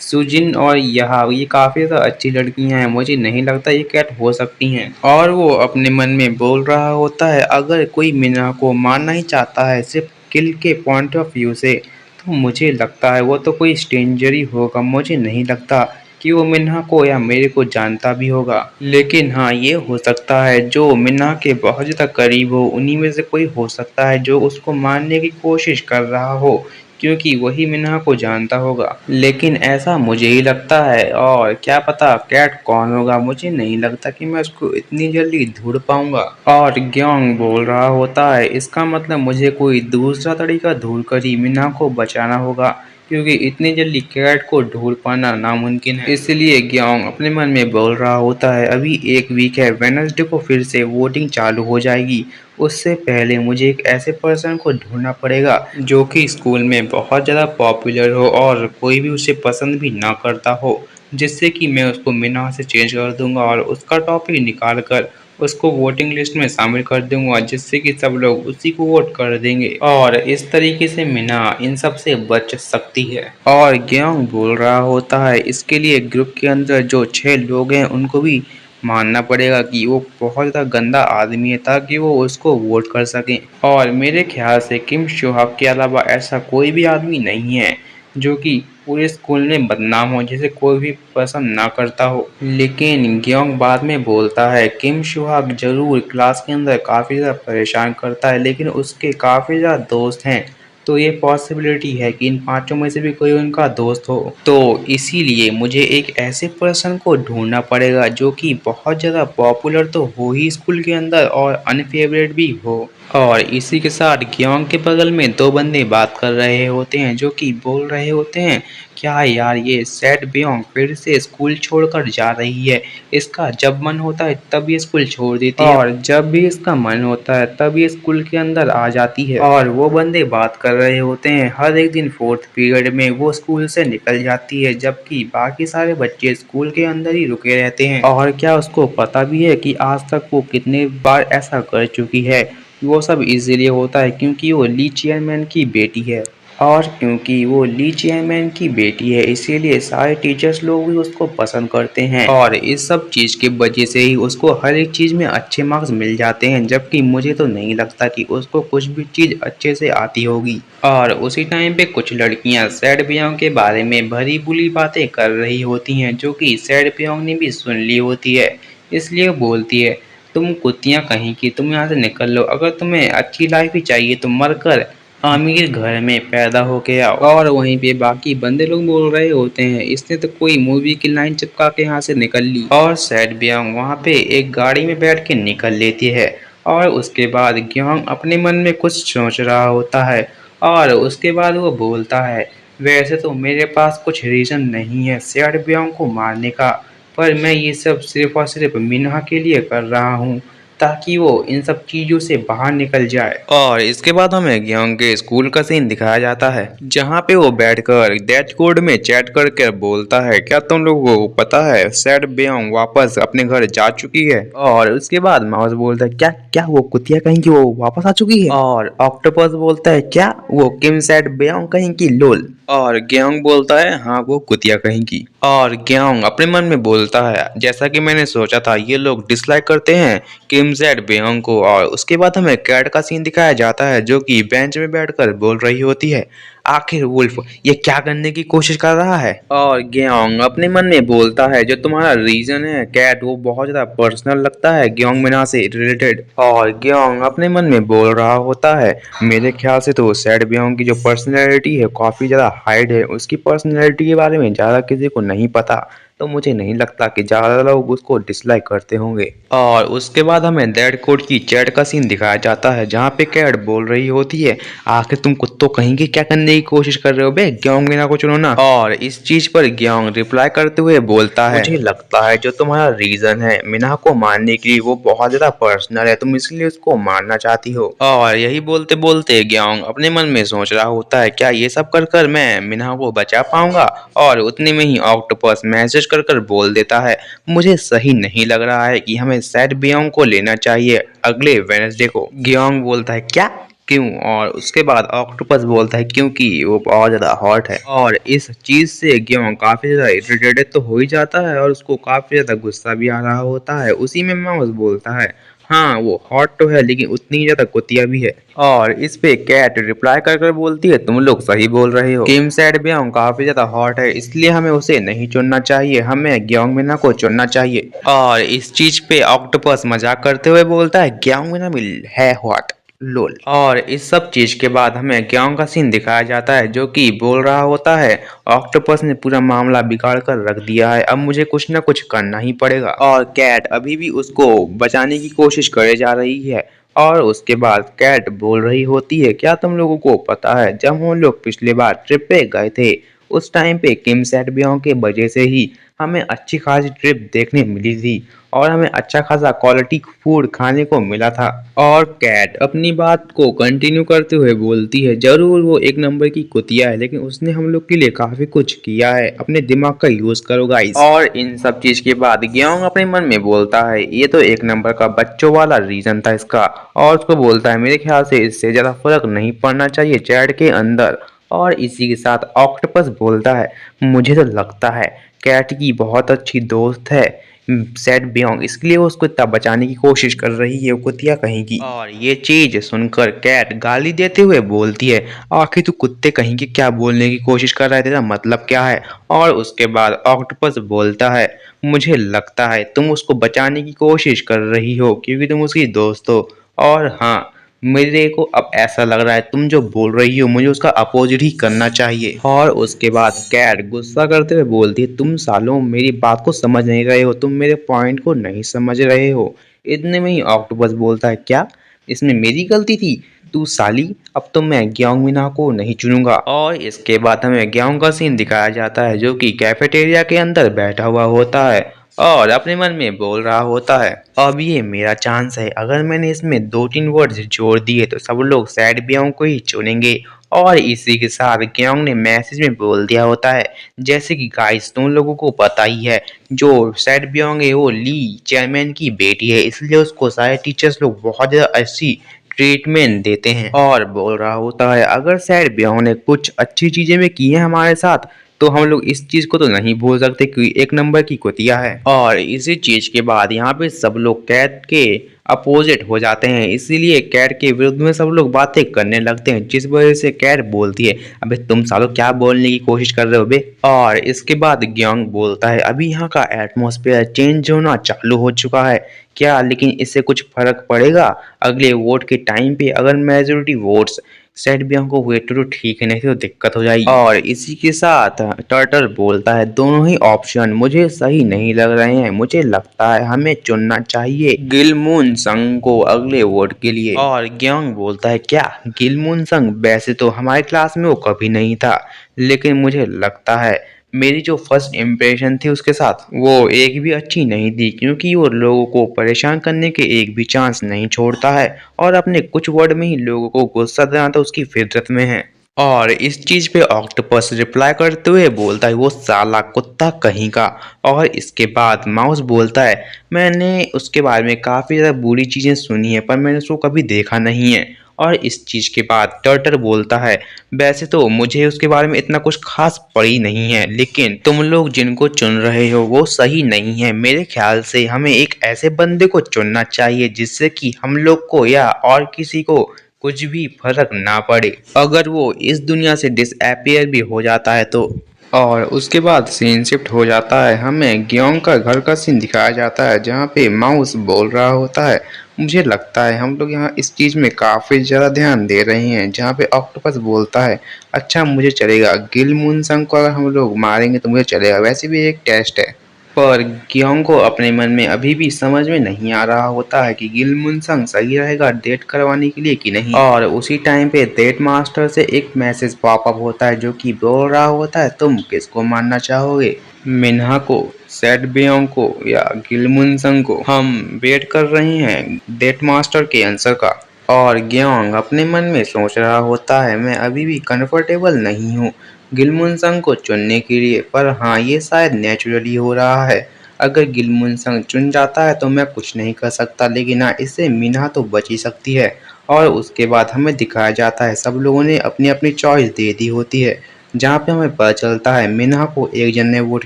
A: सुजिन और ये काफी ज्यादा अच्छी लड़कियां हैं, मुझे नहीं लगता ये कैट हो सकती हैं। और वो अपने मन में बोल रहा होता है, अगर कोई मिना को मारना ही चाहता है सिर्फ किल के पॉइंट ऑफ व्यू से, तो मुझे लगता है वो तो कोई स्ट्रेंजर ही होगा, मुझे नहीं लगता कि वो मिन्हा को या मेरे को जानता भी होगा। लेकिन हाँ, ये हो सकता है जो मिन्हा के बहुत ज़्यादा करीब हो, उन्हीं में से कोई हो सकता है जो उसको मारने की कोशिश कर रहा हो, क्योंकि वही मिन्हा को जानता होगा। लेकिन ऐसा मुझे ही लगता है, और क्या पता कैट कौन होगा, मुझे नहीं लगता कि मैं उसको इतनी जल्दी ढूंढ पाऊंगा। और ग्योंग बोल रहा होता है, इसका मतलब मुझे कोई दूसरा तरीका ढूंढ कर ही मिन्हा को बचाना होगा, क्योंकि इतनी जल्दी कैट को ढूंढ पाना नामुमकिन है। इसलिए ग्योंग अपने मन में बोल रहा होता है, अभी एक वीक है, वेडनेसडे को फिर से वोटिंग चालू हो जाएगी, उससे पहले मुझे एक ऐसे पर्सन को ढूंढना पड़ेगा जो कि स्कूल में बहुत ज़्यादा पॉपुलर हो और कोई भी उसे पसंद भी ना करता हो, जिससे कि मैं उसको मिना से चेंज कर दूंगा और उसका टॉपिक निकाल कर उसको वोटिंग लिस्ट में शामिल कर दूंगा, जिससे कि सब लोग उसी को वोट कर देंगे और इस तरीके से मीना इन सब से बच सकती है। और ग्योंग बोल रहा होता है, इसके लिए ग्रुप के अंदर जो 6 लोग हैं उनको भी मानना पड़ेगा कि वो बहुत ज़्यादा गंदा आदमी है, ताकि वो उसको वोट कर सकें। और मेरे ख्याल से किम शुहाब के अलावा ऐसा कोई भी आदमी नहीं है जो कि पूरे स्कूल में बदनाम हो, जिसे कोई भी पसंद ना करता हो। लेकिन ग्योंग बाद में बोलता है, किम शुहाग जरूर क्लास के अंदर काफ़ी ज़्यादा परेशान करता है, लेकिन उसके काफ़ी ज़्यादा दोस्त हैं, तो ये पॉसिबिलिटी है कि इन पांचों में से भी कोई उनका दोस्त हो। तो इसीलिए मुझे एक ऐसे पर्सन को ढूंढना पड़ेगा जो कि बहुत ज़्यादा पॉपुलर तो हो ही स्कूल के अंदर और अनफेवरेट भी हो। और इसी के साथ ग्योंग के बगल में दो बंदे बात कर रहे होते हैं जो कि बोल रहे होते हैं, क्या यार ये सैड ब्योंग फिर से स्कूल छोड़कर जा रही है, इसका जब मन होता है तब ये स्कूल छोड़ देती है और जब भी इसका मन होता है तब ये स्कूल के अंदर आ जाती है। और वो बंदे बात कर रहे होते हैं, हर एक दिन 4th पीरियड में वो स्कूल से निकल जाती है, जबकि बाकी सारे बच्चे स्कूल के अंदर ही रुके रहते हैं। और क्या उसको पता भी है कि आज तक वो कितने बार ऐसा कर चुकी है। वो सब इसीलिए होता है क्योंकि वो ली चेयरमैन की बेटी है, और क्योंकि वो ली चेयरमैन की बेटी है इसीलिए सारे टीचर्स लोग भी उसको पसंद करते हैं, और इस सब चीज़ की वजह से ही उसको हर एक चीज़ में अच्छे मार्क्स मिल जाते हैं, जबकि मुझे तो नहीं लगता कि उसको कुछ भी चीज़ अच्छे से आती होगी। और उसी टाइम पे कुछ लड़कियां सैड ब्योंग के बारे में भरी बुरी बातें कर रही होती हैं, जो कि सैड ब्योंग ने भी सुन ली होती है। इसलिए बोलती है, तुम कुत्तियां कहीं की, तुम यहाँ से निकल लो, अगर तुम्हें अच्छी लाइफ ही चाहिए तो मर कर अमीर घर में पैदा हो गया और वहीं पे बाकी बंदे लोग बोल रहे होते हैं इसने तो कोई मूवी की लाइन चिपका के यहाँ से निकल ली। और सैड ब्योंग वहाँ पे एक गाड़ी में बैठ के निकल लेती है और उसके बाद ग्योंग अपने मन में कुछ सोच रहा होता है और उसके बाद वो बोलता है, वैसे तो मेरे पास कुछ रीजन नहीं है सैड ब्योंग को मारने का, पर मैं ये सब सिर्फ और सिर्फ मिन्हा के लिए कर रहा हूँ ताकि वो इन सब चीजों से बाहर निकल जाए। और इसके बाद हमें ग्योंग के स्कूल का सीन दिखाया जाता है जहाँ पे वो बैठकर डेथ कोड में चैट करके बोलता है, क्या तुम लोगों को पता है सैड ब्योंग वापस अपने घर जा चुकी है। और उसके बाद माउस बोलता है, क्या क्या वो कुतिया कहीं की वो वापस आ चुकी है। और ऑक्टोपस बोलता है, क्या वो किम सैड ब्योंग कहीं की लोल। और ग्योंग बोलता है, हाँ वो कुतिया कहीं की। और ग्योंग अपने मन में बोलता है, जैसा कि मैंने सोचा था ये लोग डिसलाइक करते हैं किम जेड बेयोंग को। और उसके बाद हमें कैट का सीन दिखाया जाता है जो कि बेंच में बैठकर बोल रही होती है, आखिर वुल्फ ये क्या करने की कोशिश कर रहा है। और ग्योंग अपने मन में बोलता है, जो तुम्हारा रीजन है कैट वो बहुत ज्यादा पर्सनल लगता है ग्योंग मिना से रिलेटेड। और ग्योंग अपने मन में बोल रहा होता है, मेरे ख्याल से तो सैड ब्योंग की जो पर्सनैलिटी है काफी ज्यादा हाइड है, उसकी पर्सनैलिटी के बारे में ज्यादा किसी को नहीं पता, तो मुझे नहीं लगता कि ज्यादा लोग उसको डिसलाइक करते होंगे। और उसके बाद हमें डेड कोड की चैट का सीन दिखाया जाता है जहाँ पे कैट बोल रही होती है, आखिर तुम कुत्तों कहेंगे क्या करने की कोशिश कर रहे हो बे, ग्योंग मीना को चुनो ना। और इस चीज पर ग्योंग रिप्लाई करते हुए बोलता है, मुझे लगता है जो तुम्हारा रीजन है मीना को मारने के लिए वो बहुत ज्यादा पर्सनल है, तुम इसलिए उसको मारना चाहती हो। और यही बोलते बोलते ग्योंग अपने मन में सोच रहा होता है, क्या ये सब कर कर मैं मीना को बचा पाऊंगा। और उतने में ही ऑक्टोपस मैसेज कर कर बोल देता है, मुझे सही नहीं लग रहा है कि हमें सैड ब्योंग को लेना चाहिए अगले वेडनेसडे को। ग्योंग बोलता है, क्या क्यों। और उसके बाद ऑक्टोपस बोलता है, क्योंकि वो बहुत ज्यादा हॉट है। और इस चीज से ग्योंग काफी ज्यादा इरिटेटेड तो हो ही जाता है और उसको काफी ज्यादा गुस्सा भी आ रहा होता है। उसी में माउस बोलता है, हाँ वो हॉट तो है लेकिन उतनी ही ज्यादा कुतिया भी है। और इस पे कैट रिप्लाई कर कर बोलती है, तुम लोग सही बोल रहे हो, किम सैड ब्योंग काफी ज्यादा हॉट है इसलिए हमें उसे नहीं चुनना चाहिए, हमें ग्योंग मिना को चुनना चाहिए। और इस चीज पे ऑक्टोपस मजाक करते हुए बोलता है, ग्योंग मिना मिल है हॉट लोल। और इस सब चीज के बाद हमें ग्योंग का सीन दिखाया जाता है जो कि बोल रहा होता है, ऑक्टोपस ने पूरा मामला बिगाड़ कर रख दिया है, अब मुझे कुछ ना कुछ करना ही पड़ेगा। और कैट अभी भी उसको बचाने की कोशिश करे जा रही है। और उसके बाद कैट बोल रही होती है, क्या तुम लोगों को पता है जब हम लोग पिछली बार ट्रिप पे गए थे उस टाइम पे किम सैड ब्योंग के वजह से ही हमें अच्छी खासी ट्रिप देखने मिली थी और हमें अच्छा खासा क्वालिटी फूड खाने को मिला था। और कैट अपनी बात को कंटिन्यू करते हुए बोलती है, जरूर वो एक नंबर की कुतिया है लेकिन उसने हम लोग के लिए काफी कुछ किया है, अपने दिमाग का यूज करो गाइस। और इन सब चीज के बाद ग्योंग अपने मन में बोलता है, ये तो एक नंबर का बच्चों वाला रीजन था इसका। और उसको बोलता है, मेरे ख्याल से इससे ज्यादा फर्क नहीं पड़ना चाहिए चैट के अंदर। और इसी के साथ ऑक्टोपस बोलता है, मुझे तो लगता है कैट की बहुत अच्छी दोस्त है सैड ब्योंग, इसलिए वो उसको इतना बचाने की कोशिश कर रही है वो कुतिया कहेंगी। और ये चीज सुनकर कैट गाली देते हुए बोलती है, आखिर तू कुत्ते कहेंगे क्या बोलने की कोशिश कर रहा है, तेरा मतलब क्या है। और उसके बाद ऑक्टोपस बोलता है, मुझे लगता है तुम उसको बचाने की कोशिश कर रही हो क्योंकि तुम उसकी दोस्त हो। और हाँ, मेरे को अब ऐसा लग रहा है तुम जो बोल रही हो मुझे उसका अपोजिट ही करना चाहिए। और उसके बाद कैट गुस्सा करते हुए बोलती है, तुम सालों मेरी बात को समझ नहीं रहे हो, तुम मेरे पॉइंट को नहीं समझ रहे हो। इतने में ही ऑक्टोपस बोलता है, क्या इसमें मेरी गलती थी, तू साली अब तो मैं ग्योंग मिना को नहीं चुनूंगा। और इसके बाद हमें ग्योंग का सीन दिखाया जाता है जो कि कैफेटेरिया के अंदर बैठा हुआ होता है और अपने मन में बोल रहा होता है, अब ये मेरा चांस है, अगर मैंने इसमें दो तीन वर्ड्स जोड़ दिए तो सब लोग सैड ब्योंग को ही चुनेंगे। और इसी के साथ ग्योंग ने मैसेज में बोल दिया होता है, जैसे कि गाइस तुम लोगों को पता ही है जो सैड ब्योंग है वो ली चेयरमैन की बेटी है, इसलिए उसको सारे टीचर्स लोग बहुत ज्यादा अच्छी ट्रीटमेंट देते हैं। और बोल रहा होता है, अगर सैड ब्योंग ने कुछ अच्छी चीजें भी की हैं हमारे साथ तो हम लोग इस चीज को तो नहीं भूल सकते कि एक नंबर की कुतिया है। और इसी चीज के बाद यहाँ पे सब लोग कैट के अपोजिट हो जाते हैं, इसीलिए कैट के विरुद्ध में सब लोग बातें करने लगते हैं जिस वजह से कैट बोलती है, अबे तुम सालों क्या बोलने की कोशिश कर रहे हो बे। और इसके बाद ग्योंग बोलता है, अभी यहाँ का एटमॉस्फेयर चेंज होना चालू हो चुका है क्या, लेकिन इससे कुछ फर्क पड़ेगा अगले वोट के टाइम पे, अगर मेजोरिटी वोट्स सेठ भी हमको वेट तो ठीक है, नहीं तो दिक्कत हो जाएगी। और इसी के साथ टर्टल बोलता है दोनों ही ऑप्शन मुझे सही नहीं लग रहे हैं, मुझे लगता है हमें चुनना चाहिए गिलमून संग को अगले वोट के लिए। और ग्योंग बोलता है क्या गिलमून संग? वैसे तो हमारे क्लास में वो कभी नहीं था, लेकिन मुझे लगता है मेरी जो फर्स्ट इम्प्रेशन थी उसके साथ वो एक भी अच्छी नहीं थी, क्योंकि वो लोगों को परेशान करने के एक भी चांस नहीं छोड़ता है और अपने कुछ वर्ड में ही लोगों को गुस्सा दिलाना तो उसकी फितरत में है। और इस चीज पे ऑक्टोपस रिप्लाई करते हुए बोलता है वो साला कुत्ता कहीं का। और इसके बाद माउस बोलता है मैंने उसके बारे में काफी ज्यादा बुरी चीजें सुनी है, पर मैंने उसको कभी देखा नहीं है। और इस चीज के बाद टर्टल बोलता है वैसे तो मुझे उसके बारे में इतना कुछ खास पड़ी नहीं है, लेकिन तुम लोग जिनको चुन रहे हो वो सही नहीं है। मेरे ख्याल से हमें एक ऐसे बंदे को चुनना चाहिए जिससे कि हम लोग को या और किसी को कुछ भी फर्क ना पड़े अगर वो इस दुनिया से डिसअपियर भी हो जाता है तो। और उसके बाद सीन शिफ्ट हो जाता है, हमें ग्योंग का घर का सीन दिखाया जाता है जहाँ पे माउस बोल रहा होता है मुझे लगता है हम लोग यहाँ इस चीज में काफी ज्यादा ध्यान दे रहे हैं, जहाँ पे ऑक्टोपस बोलता है अच्छा मुझे चलेगा गिल मुनसंग को अगर हम लोग मारेंगे तो मुझे चलेगा, वैसे भी एक टेस्ट है। पर ग्योंग को अपने मन में अभी भी समझ में नहीं आ रहा होता है कि गिल मुनसंग सही रहेगा डेट करवाने के लिए कि नहीं। और उसी टाइम पे डेट मास्टर से एक मैसेज पॉपअप होता है जो कि बोल रहा होता है तुम किसको मानना चाहोगे, मिन्हा को, सेड बेयोंग को या गिलमुनसंग को? हम वेट कर रहे हैं डेट मास्टर के आंसर का। और ग्योंग अपने मन में सोच रहा होता है मैं अभी भी कंफर्टेबल नहीं हूँ गिलमुनसंग को चुनने के लिए, पर हाँ ये शायद नेचुरली हो रहा है। अगर गिलमुनसंग चुन जाता है तो मैं कुछ नहीं कर सकता, लेकिन हाँ इससे मिन्हा तो बच ही सकती है। और उसके बाद हमें दिखाया जाता है सब लोगों ने अपनी अपनी चॉइस दे दी होती है, जहाँ पे हमें पता चलता है मिन्हा को एक जन ने वोट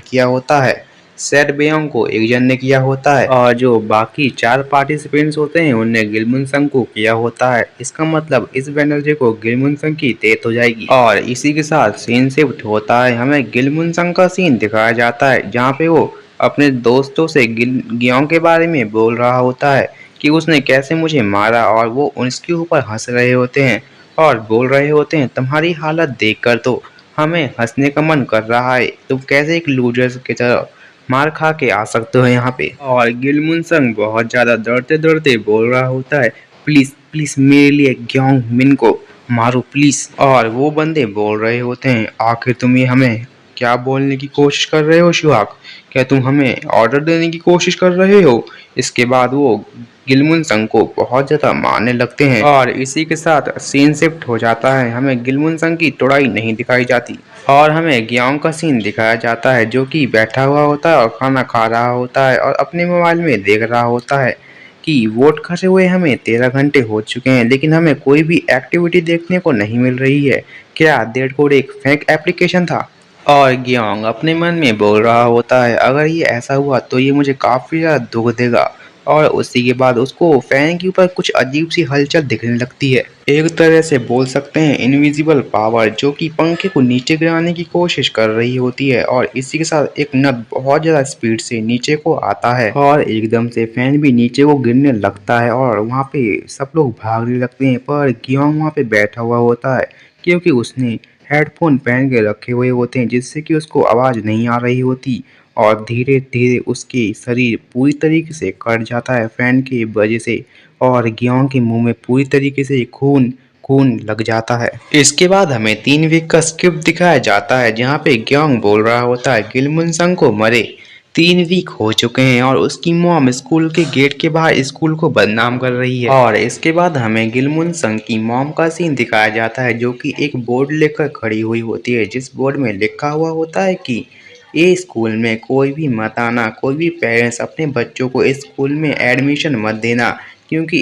A: किया होता है, सेड बेयोंग को एक जन ने किया होता है और जो बाकी 4 पार्टिसिपेंट्स होते हैं उनने गिलमुनसंग को किया होता है। इसका मतलब इस वेडनेसडे को गिलमुनसंग की डेथ हो जाएगी। और इसी के साथ सीन शिफ्ट होता है, हमें गिलमुनसंग का सीन दिखाया जाता है जहाँ पे वो अपने दोस्तों से ग्योंग के बारे में बोल रहा होता है कि उसने कैसे मुझे मारा, और वो उसके ऊपर हंस रहे होते हैं और बोल रहे होते हैं तुम्हारी हालत देखकर तो हमें हंसने का मन कर रहा है, तुम कैसे एक लूजर की तरह मार खा के आ सकते हो यहाँ पे। और गिलमुनसंग बहुत ज्यादा डरते डरते बोल रहा होता है प्लीज प्लीज मेरे लिए ग्योंग मिन को मारो प्लीज। और वो बंदे बोल रहे होते हैं आखिर तुम ये हमें क्या बोलने की कोशिश कर रहे हो शुआक, क्या तुम हमें ऑर्डर देने की कोशिश कर रहे हो? इसके बाद वो गिलमुनसंग को बहुत ज्यादा मारने लगते हैं। और इसी के साथ सीन शिफ्ट हो जाता है, हमें गिलमुनसंग की तोड़ाई नहीं दिखाई जाती और हमें ग्योंग का सीन दिखाया जाता है जो कि बैठा हुआ होता है और खाना खा रहा होता है और अपने मोबाइल में देख रहा होता है कि वोट करे हुए हमें 13 घंटे हो चुके हैं लेकिन हमें कोई भी एक्टिविटी देखने को नहीं मिल रही है। क्या डेड कोड एक फेक एप्लीकेशन था? और ग्योंग अपने मन में बोल रहा होता है अगर ये ऐसा हुआ तो ये मुझे काफी ज्यादा दुख देगा। और उसी के बाद उसको फैन के ऊपर कुछ अजीब सी हलचल दिखने लगती है, एक तरह से बोल सकते हैं इनविजिबल पावर, जो कि पंखे को नीचे गिराने की कोशिश कर रही होती है। और इसी के साथ एक नट बहुत ज्यादा स्पीड से नीचे को आता है और एकदम से फैन भी नीचे को गिरने लगता है और वहाँ पे सब लोग भागने लगते हैं, पर ग्योंग वहाँ पे बैठा हुआ होता है क्योंकि उसने हेडफोन पहन के रखे हुए होते हैं जिससे कि उसको आवाज़ नहीं आ रही होती। और धीरे धीरे उसके शरीर पूरी तरीके से कट जाता है फैन की वजह से और ग्योंग के मुंह में पूरी तरीके से खून खून लग जाता है। इसके बाद हमें 3 वीक का स्क्रिप्ट दिखाया जाता है जहाँ पे ग्योंग बोल रहा होता है गिलमुनसंग को मरे 3 वीक हो चुके हैं और उसकी मॉम स्कूल के गेट के बाहर स्कूल को बदनाम कर रही है। और इसके बाद हमें गिलमुनसंग की मॉम का सीन दिखाया जाता है जो कि एक बोर्ड लेकर खड़ी हुई होती है जिस बोर्ड में लिखा हुआ होता है कि ये स्कूल में कोई भी मत आना, कोई भी पेरेंट्स अपने बच्चों को इस स्कूल में एडमिशन मत देना क्योंकि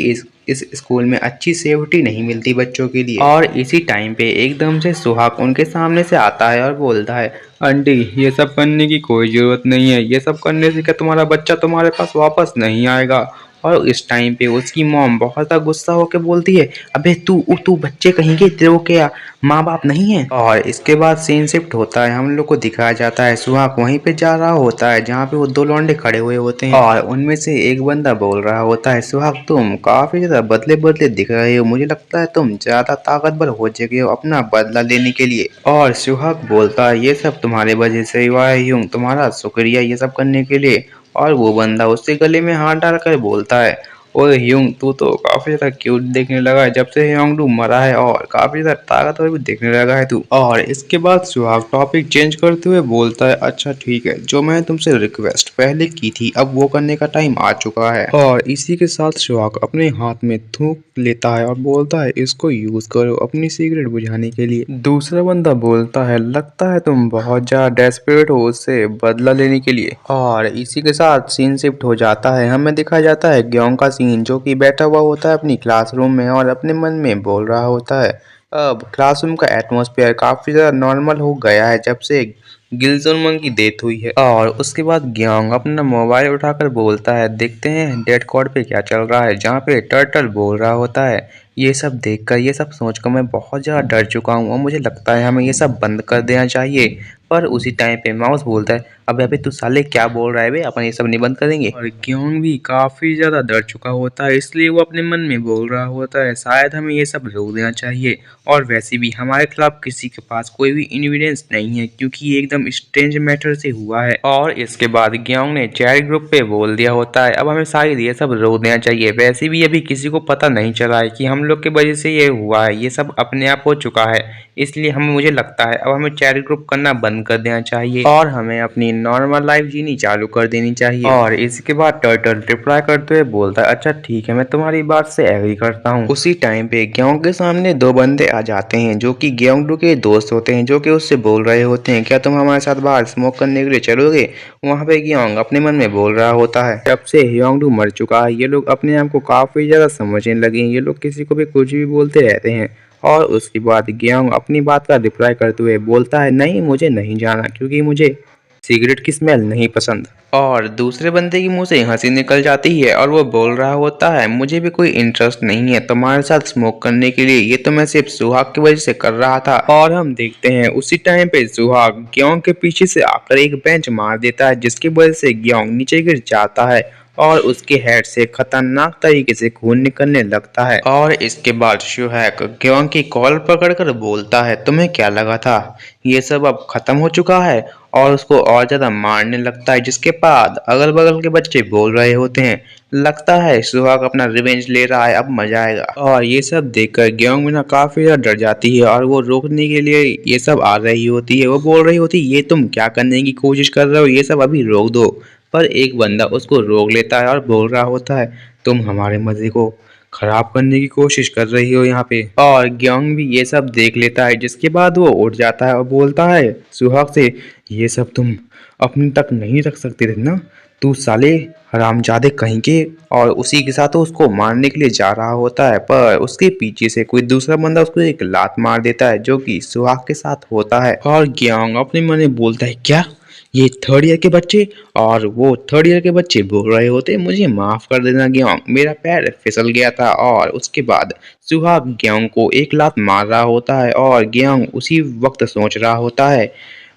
A: इस स्कूल में अच्छी सेफ्टी नहीं मिलती बच्चों के लिए। और इसी टाइम पे एकदम से सुहाग उनके सामने से आता है और बोलता है आंटी ये सब करने की कोई जरूरत नहीं है, ये सब करने से क्या तुम्हारा बच्चा तुम्हारे पास वापस नहीं आएगा। और इस टाइम पे उसकी मॉम बहुत ज़्यादा गुस्सा होकर बोलती है, अबे तू तू बच्चे कहीं के, तेरे को क्या माँ बाप नहीं है? और इसके बाद सीन शिफ्ट होता है, हम लोग को दिखाया जाता है सुहाग वहीं पे जा रहा होता है जहाँ पे वो दो लौंडे खड़े हुए होते हैं और उनमें से एक बंदा बोल रहा होता है, सुहाग तुम काफी ज्यादा बदले बदले दिख रहे हो, मुझे लगता है तुम ज्यादा ताकतवर हो चुके हो अपना बदला लेने के लिए। और सुहाग बोलता है, ये सब तुम्हारे वजह से हुआ है यूं, तुम्हारा शुक्रिया ये सब करने के लिए। और वो बंदा उसके गले में हाथ डालकर बोलता है, ओए ह्यूंग तू तो काफी ज्यादा क्यूट देखने लगा है जब से ह्योंगडू मरा है, और काफी ज्यादा ताकतवर भी देखने लगा है तू। और इसके बाद सुहाग टॉपिक चेंज करते हुए बोलता है, अच्छा ठीक है, जो मैं तुमसे रिक्वेस्ट पहले की थी अब वो करने का टाइम आ चुका है। और इसी के साथ सुहाग अपने हाथ में थूक लेता है और बोलता है, इसको यूज करो अपनी सिगरेट बुझाने के लिए। दूसरा बंदा बोलता है, लगता है तुम बहुत ज्यादा डेस्परेट हो उससे बदला लेने के लिए। और इसी के साथ सीन शिफ्ट हो जाता है, हमें दिखाया जाता है ग्योंग का सीन जो कि बैठा हुआ होता है अपनी क्लासरूम में और अपने मन में बोल रहा होता है। अब क्लासरूम का एटमॉस्फेयर काफी ज्यादा नॉर्मल हो गया है जब से गिलजोन की डेथ हुई है। और उसके बाद ग्योंग अपना मोबाइल उठाकर बोलता है, देखते हैं डेड कॉर्ड पे क्या चल रहा है, जहाँ पे टर्टल बोल रहा होता है, ये सब देखकर ये सब सोचकर मैं बहुत ज़्यादा डर चुका हूँ और मुझे लगता है हमें ये सब बंद कर देना चाहिए। पर उसी टाइम पे माउस बोलता है, अबे अबे तू साले क्या बोल रहा है बे, अपन ये सब नहीं बंद करेंगे। और ग्योंग भी काफी ज्यादा डर चुका होता है इसलिए वो अपने मन में बोल रहा होता है, शायद हमें ये सब रोक देना चाहिए। और वैसे भी हमारे खिलाफ किसी के पास कोई भी एविडेंस नहीं है क्योंकि ये एकदम स्ट्रेंज मैटर से हुआ है। और इसके बाद ग्योंग ने चैट ग्रुप पे बोल दिया होता है, अब हमें शायद ये सब रोक देना चाहिए, वैसे भी अभी किसी को पता नहीं चला है कि हम लोग के वजह से ये हुआ है, ये सब अपने आप हो चुका है, इसलिए हमें मुझे लगता है अब हमें चैट ग्रुप करना बंद कर देना चाहिए और हमें अपनी नॉर्मल लाइफ जीनी चालू कर देनी चाहिए। और इसके बाद टर्टल रिप्लाई करते हुए बोलता है, अच्छा ठीक है, मैं तुम्हारी बात से एग्री करता हूँ। उसी टाइम पे ग्योंग के सामने दो बंदे आ जाते हैं जो कि ग्योंगडू के दोस्त होते हैं, जो कि उससे बोल रहे होते हैं, क्या तुम हमारे साथ बाहर स्मोक करने के लिए चलोगे? वहाँ पे ग्योंग अपने मन में बोल रहा होता है, जब से ह्योंगडू मर चुका है ये लोग अपने आप को काफी ज्यादा समझने लगे हैं, ये लोग किसी को भी कुछ भी बोलते रहते हैं। और उसके बाद ग्योंग अपनी बात का रिप्लाई करते हुए बोलता है, नहीं मुझे नहीं जाना क्योंकि मुझे सिगरेट की स्मेल नहीं पसंद। और दूसरे बंदे के मुंह से हंसी निकल जाती है और वो बोल रहा होता है, मुझे भी कोई इंटरेस्ट नहीं है तुम्हारे साथ स्मोक करने के लिए, ये तो मैं सिर्फ सुहाग की वजह से कर रहा था। और हम देखते हैं उसी टाइम पे सुहाग ग्योंग के पीछे से आकर एक बेंच मार देता है जिसकी वजह से ग्योंग नीचे गिर जाता है और उसके हेड से खतरनाक तरीके से खून निकलने लगता है। और इसके बाद शुहैक ग्योंग की कॉल पकड़कर बोलता है, तुम्हें क्या लगा था ये सब अब खत्म हो चुका है? और उसको और ज्यादा मारने लगता है, जिसके बाद अगल बगल के बच्चे बोल रहे होते हैं, लगता है सुहाग अपना रिवेंज ले रहा है, अब मजा आएगा। और ये सब देखकर ग्योंग मीना काफी ज्यादा डर जाती है और वो रोकने के लिए ये सब आ रही होती है, वो बोल रही होती है, ये तुम क्या करने की कोशिश कर रहे हो, ये सब अभी रोक दो। पर एक बंदा उसको रोक लेता है और बोल रहा होता है, तुम हमारे मजे को खराब करने की कोशिश कर रही हो यहाँ पे। और ग्योंग भी ये सब देख लेता है, जिसके बाद वो उठ जाता है और बोलता है सुहाग से, ये सब तुम अपने तक नहीं रख सकते थे ना, तू साले हरामजादे कहीं के। और उसी के साथ वो उसको मारने के लिए जा रहा होता है, पर उसके पीछे से कोई दूसरा बंदा उसको एक लात मार देता है जो कि सुहाग के साथ होता है। और ग्योंग अपने मन में बोलता है, क्या ये थर्ड ईयर के बच्चे? और वो थर्ड ईयर के बच्चे बोल रहे होते, मुझे माफ कर देना ग्योंग, मेरा पैर फिसल गया था। और उसके बाद सुहाग ग्योंग को एक लात मार रहा होता है और ग्योंग उसी वक्त सोच रहा होता है,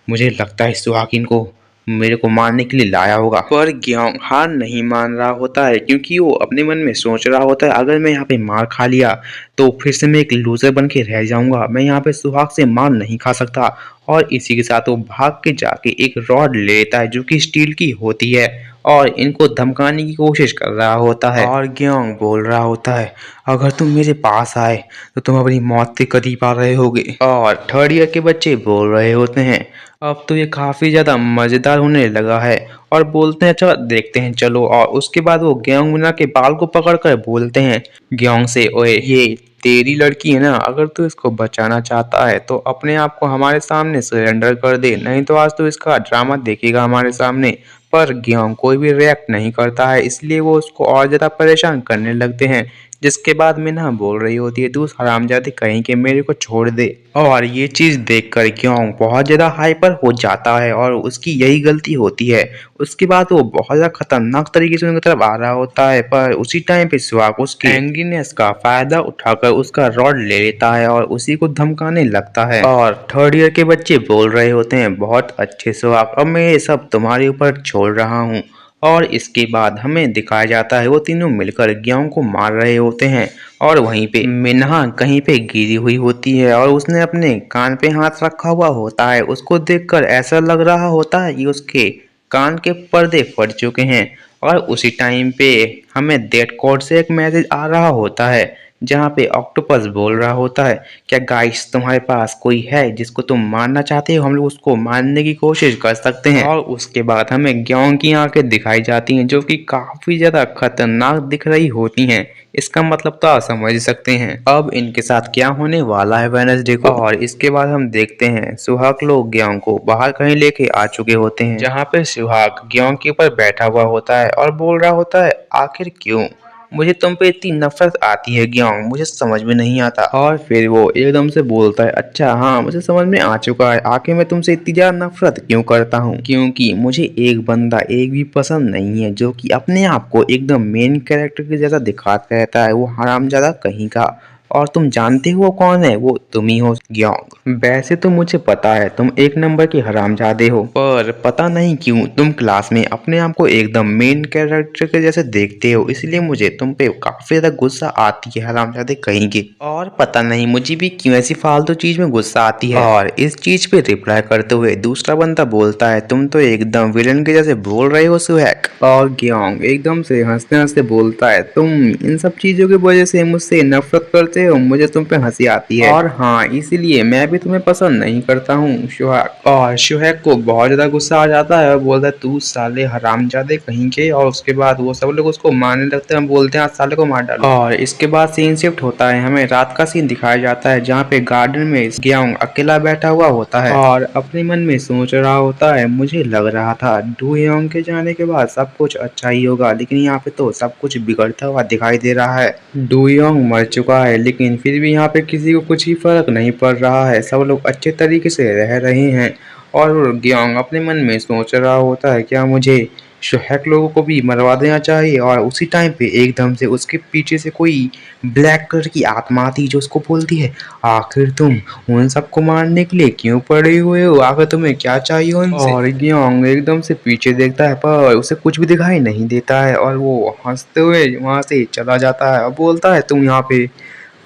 A: मुझे लगता है सुहाग इनको मेरे को मारने के लिए लाया होगा। पर ग्योंग हार नहीं मान रहा होता है क्योंकि वो अपने मन में सोच रहा होता है, अगर मैं यहाँ पे मार खा लिया तो फिर से मैं एक लूजर बन के रह जाऊंगा, मैं यहाँ पे सुहाग से मार नहीं खा सकता। और इसी के साथ वो भाग के जाके एक रॉड ले लेता है जो कि स्टील की होती है और इनको धमकाने की कोशिश कर रहा होता है। और ग्योंग बोल रहा होता है, अगर तुम मेरे पास आए तो तुम अपनी मौत के करीब आ रहे होगे। और थर्ड ईयर के बच्चे बोल रहे होते हैं, अब तो ये काफी ज्यादा मजेदार होने लगा है, और बोलते हैं अच्छा देखते हैं चलो। और उसके बाद वो ग्योंग मीना के बाल को पकड़कर बोलते हैं ग्योंग से, ओए ये तेरी लड़की है ना, अगर तू इसको बचाना चाहता है तो अपने आप को हमारे सामने सरेंडर कर दे, नहीं तो आज तो इसका ड्रामा देखेगा हमारे सामने। पर ग्योंग कोई भी रिएक्ट नहीं करता है, इसलिए वो उसको और ज्यादा परेशान करने लगते हैं, जिसके बाद मिन्हा बोल रही होती है, तू हरामजादी कहीं के, मेरे को छोड़ दे। और ये चीज देखकर ग्योंग बहुत ज्यादा हाइपर हो जाता है और उसकी यही गलती होती है। उसके बाद वो बहुत ज्यादा खतरनाक तरीके से उनकी तरफ आ रहा होता है, पर उसी टाइम पे सुहाग उसके एंग्रीनेस का फायदा उठाकर उसका रॉड ले लेता है और उसी को धमकाने लगता है। और थर्ड ईयर के बच्चे बोल रहे होते हैं, बहुत अच्छे सुहाग, अब मैं ये सब तुम्हारे ऊपर छोड़ रहा हूँ। और इसके बाद हमें दिखाया जाता है वो तीनों मिलकर ग्योंग को मार रहे होते हैं। और वहीं पे मिन्हा कहीं पे गिरी हुई होती है और उसने अपने कान पे हाथ रखा हुआ होता है। उसको देखकर ऐसा लग रहा होता है कि उसके कान के पर्दे फट चुके हैं। और उसी टाइम पे हमें डेड कोड से एक मैसेज आ रहा होता है, जहाँ पे ऑक्टोपस बोल रहा होता है, क्या गाइस तुम्हारे पास कोई है जिसको तुम मारना चाहते हो, हम लोग उसको मारने की कोशिश कर सकते हैं। और उसके बाद हमें ग्योंग की आंखें दिखाई जाती हैं, जो कि काफी ज्यादा खतरनाक दिख रही होती हैं। इसका मतलब तो आप समझ ही सकते हैं अब इनके साथ क्या होने वाला है वेडनेसडे को। और इसके बाद हम देखते हैं सुहाग लोग ग्योंग को बाहर कहीं लेके आ चुके होते हैं, जहाँ पे सुहाग ग्योंग के ऊपर बैठा हुआ होता है और बोल रहा होता है, आखिर क्यों मुझे तुम पे इतनी नफरत आती है ग्योंग, मुझे समझ में नहीं आता। और फिर वो एकदम से बोलता है, अच्छा हाँ मुझे समझ में आ चुका है, आखिर मैं तुमसे इतनी ज्यादा नफरत क्यों करता हूँ, क्योंकि मुझे एक बंदा एक भी पसंद नहीं है जो कि अपने आप को एकदम मेन कैरेक्टर के जैसा दिखाता रहता है, वो हरामजादा कहीं का। और तुम जानते हो वो कौन है, वो तुम ही हो ग्योंग। वैसे तो मुझे पता है तुम एक नंबर के हरामजादे हो, पर पता नहीं क्यों तुम क्लास में अपने आप को एकदम मेन कैरेक्टर के जैसे देखते हो, इसलिए मुझे तुम पे काफी ज्यादा गुस्सा आती है हरामजादे कहीं के। और पता नहीं मुझे भी क्यों ऐसी फालतू चीज में गुस्सा आती है। और इस चीज पे रिप्लाई करते हुए दूसरा बंदा बोलता है, तुम तो एकदम विलन के जैसे बोल रहे हो सुहैक। और ग्योंग एकदम से हंसते हंसते बोलता है, तुम इन सब चीजों की वजह से मुझसे नफरत करते हो, मुझे तुम पे हंसी आती है, और हाँ इसीलिए मैं भी तुम्हें पसंद नहीं करता हूँ सुहैक। और सुहैक को बहुत ज्यादा गुस्सा आ जाता है और बोलता है, तू साले हरामजादे कहीं के। और उसके बाद वो सब लोग उसको मारने लगते हैं, बोलते हैं आज साले को मार डालो। और इसके बाद सीन शिफ्ट होता है, हमें रात का सीन दिखाया जाता है, जहाँ पे गार्डन में ग्योंग अकेला बैठा हुआ होता है और अपने मन में सोच रहा होता है, मुझे लग रहा था डूयोंग के जाने के बाद सब कुछ अच्छा ही होगा, लेकिन यहाँ पे तो सब कुछ बिगड़ता हुआ दिखाई दे रहा है। डूयोंग मर चुका है, लेकिन फिर भी यहाँ पे किसी को कुछ ही फर्क नहीं पड़ रहा है, सब लोग अच्छे तरीके से रह रहे हैं। और ग्योंग अपने मन में सोच रहा होता है, क्या मुझे सुहैक लोगों को भी मरवा देना चाहिए। और उसी टाइम पे एकदम से उसके पीछे से कोई ब्लैक कलर की आत्मा आती, जो उसको बोलती है, आखिर तुम उन सबको मारने के लिए क्यों पड़े हुए हो, आखिर तुम्हें क्या चाहिए उनसे। और ग्योंग एकदम से पीछे देखता है, पर उसे कुछ भी दिखाई नहीं देता है और वो हंसते हुए वहां से चला जाता है और बोलता है, तुम यहाँ पे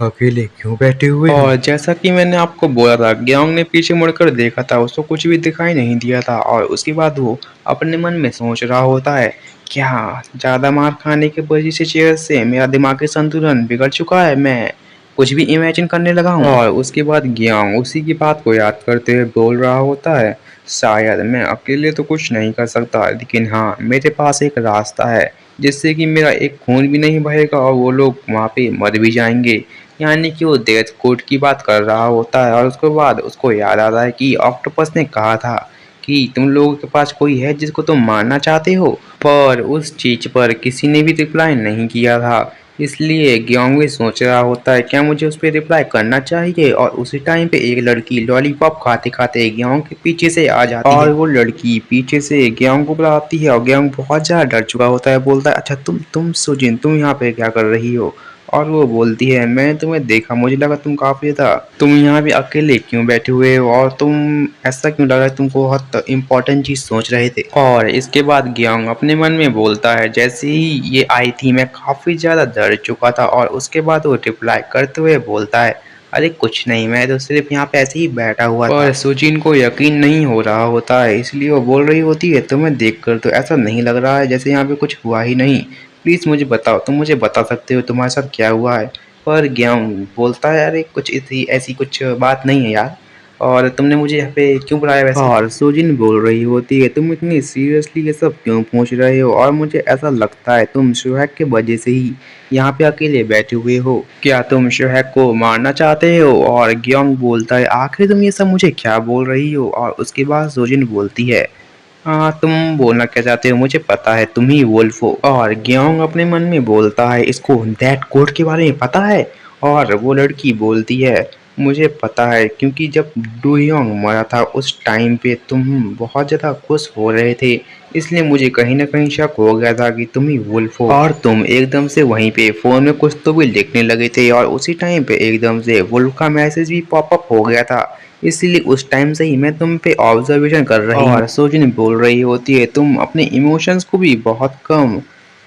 A: अकेले क्यों बैठे हुए हो। और जैसा कि मैंने आपको बोला था, ग्योंग ने पीछे मुड़कर देखा था, उसको कुछ भी दिखाई नहीं दिया था। और उसके बाद वो अपने मन में सोच रहा होता है, क्या ज्यादा मार खाने की वजह से चेयर से मेरा दिमागी संतुलन बिगड़ चुका है, मैं कुछ भी इमेजिन करने लगा हूँ। और उसके बाद ग्योंग उसी की बात को याद करते हुए बोल रहा होता है, शायद मैं अकेले तो कुछ नहीं कर सकता, लेकिन हाँ मेरे पास एक रास्ता है जिससे कि मेरा एक खून भी नहीं बहेगा और वो लोग वहाँ पे मर भी जाएंगे। यानी कि वो डेथ कोड की बात कर रहा होता है। और उसके बाद उसको याद आता है कि ऑक्टोपस ने कहा था कि तुम लोगों के पास कोई है जिसको तुम मारना चाहते हो, पर उस चीज पर किसी ने भी रिप्लाई नहीं किया था। इसलिए ग्योंग भी सोच रहा होता है, क्या मुझे उस पर रिप्लाई करना चाहिए। और उसी टाइम पे एक लड़की लॉलीपॉप खाते खाते ग्योंग के पीछे से आ जाती है और वो लड़की पीछे से ग्योंग को बुलाती है और ग्योंग बहुत ज्यादा डर चुका होता है, बोलता है, अच्छा तुम सुजिन तुम यहाँ पे क्या कर रही हो। और वो बोलती है, मैंने तुम्हें देखा, मुझे लगा तुम काफी था, तुम यहाँ भी अकेले क्यों बैठे हुए हो और तुम ऐसा क्यों लग रहा है तुमको बहुत इंपॉर्टेंट चीज सोच रहे थे। और इसके बाद ग्योंग अपने मन में बोलता है, जैसे ही ये आई थी मैं काफी ज्यादा डर चुका था। और उसके बाद वो रिप्लाई करते हुए बोलता है, अरे कुछ नहीं, मैं तो सिर्फ यहाँ पे ऐसे ही बैठा हुआ था। और सुजिन को यकीन नहीं हो रहा होता है, इसलिए वो बोल रही होती है, तुम्हें देखकर तो ऐसा नहीं लग रहा है जैसे यहाँ पे कुछ हुआ ही नहीं, प्लीज मुझे बताओ, तुम मुझे बता सकते हो तुम्हारे साथ क्या हुआ है। पर ग्योंग बोलता है, अरे कुछ ऐसी ऐसी कुछ बात नहीं है यार, और तुमने मुझे यहाँ पे क्यों बुलाया वैसे। और सुजिन बोल रही होती है, तुम इतनी सीरियसली ये सब क्यों पूछ रहे हो, और मुझे ऐसा लगता है तुम सुहैक के वजह से ही यहाँ पे अकेले बैठे हुए हो, क्या तुम सुहैक को मारना चाहते हो। और ग्योंग बोलता है, आखिर तुम ये सब मुझे क्या बोल रही हो। और उसके बाद सुजिन बोलती है, तुम बोलना क्या चाहते हो मुझे पता है तुम ही वुल्फ हो। और ग्योंग अपने मन में बोलता है इसको दैट कोड के बारे में पता है। और वो लड़की बोलती है मुझे पता है क्योंकि जब डूयोंग मरा था उस टाइम पे तुम बहुत ज़्यादा खुश हो रहे थे, इसलिए मुझे कहीं ना कहीं शक हो गया था कि तुम ही वुल्फ हो। और तुम एकदम से वहीं पे फ़ोन में कुछ तो भी लिखने लगे थे और उसी टाइम पे एकदम से वुल्फ का मैसेज भी पॉपअप हो गया था, इसीलिए उस टाइम से ही मैं तुम पे ऑब्जर्वेशन कर रही हूँ। और सोजिन बोल रही होती है तुम अपने इमोशंस को भी बहुत कम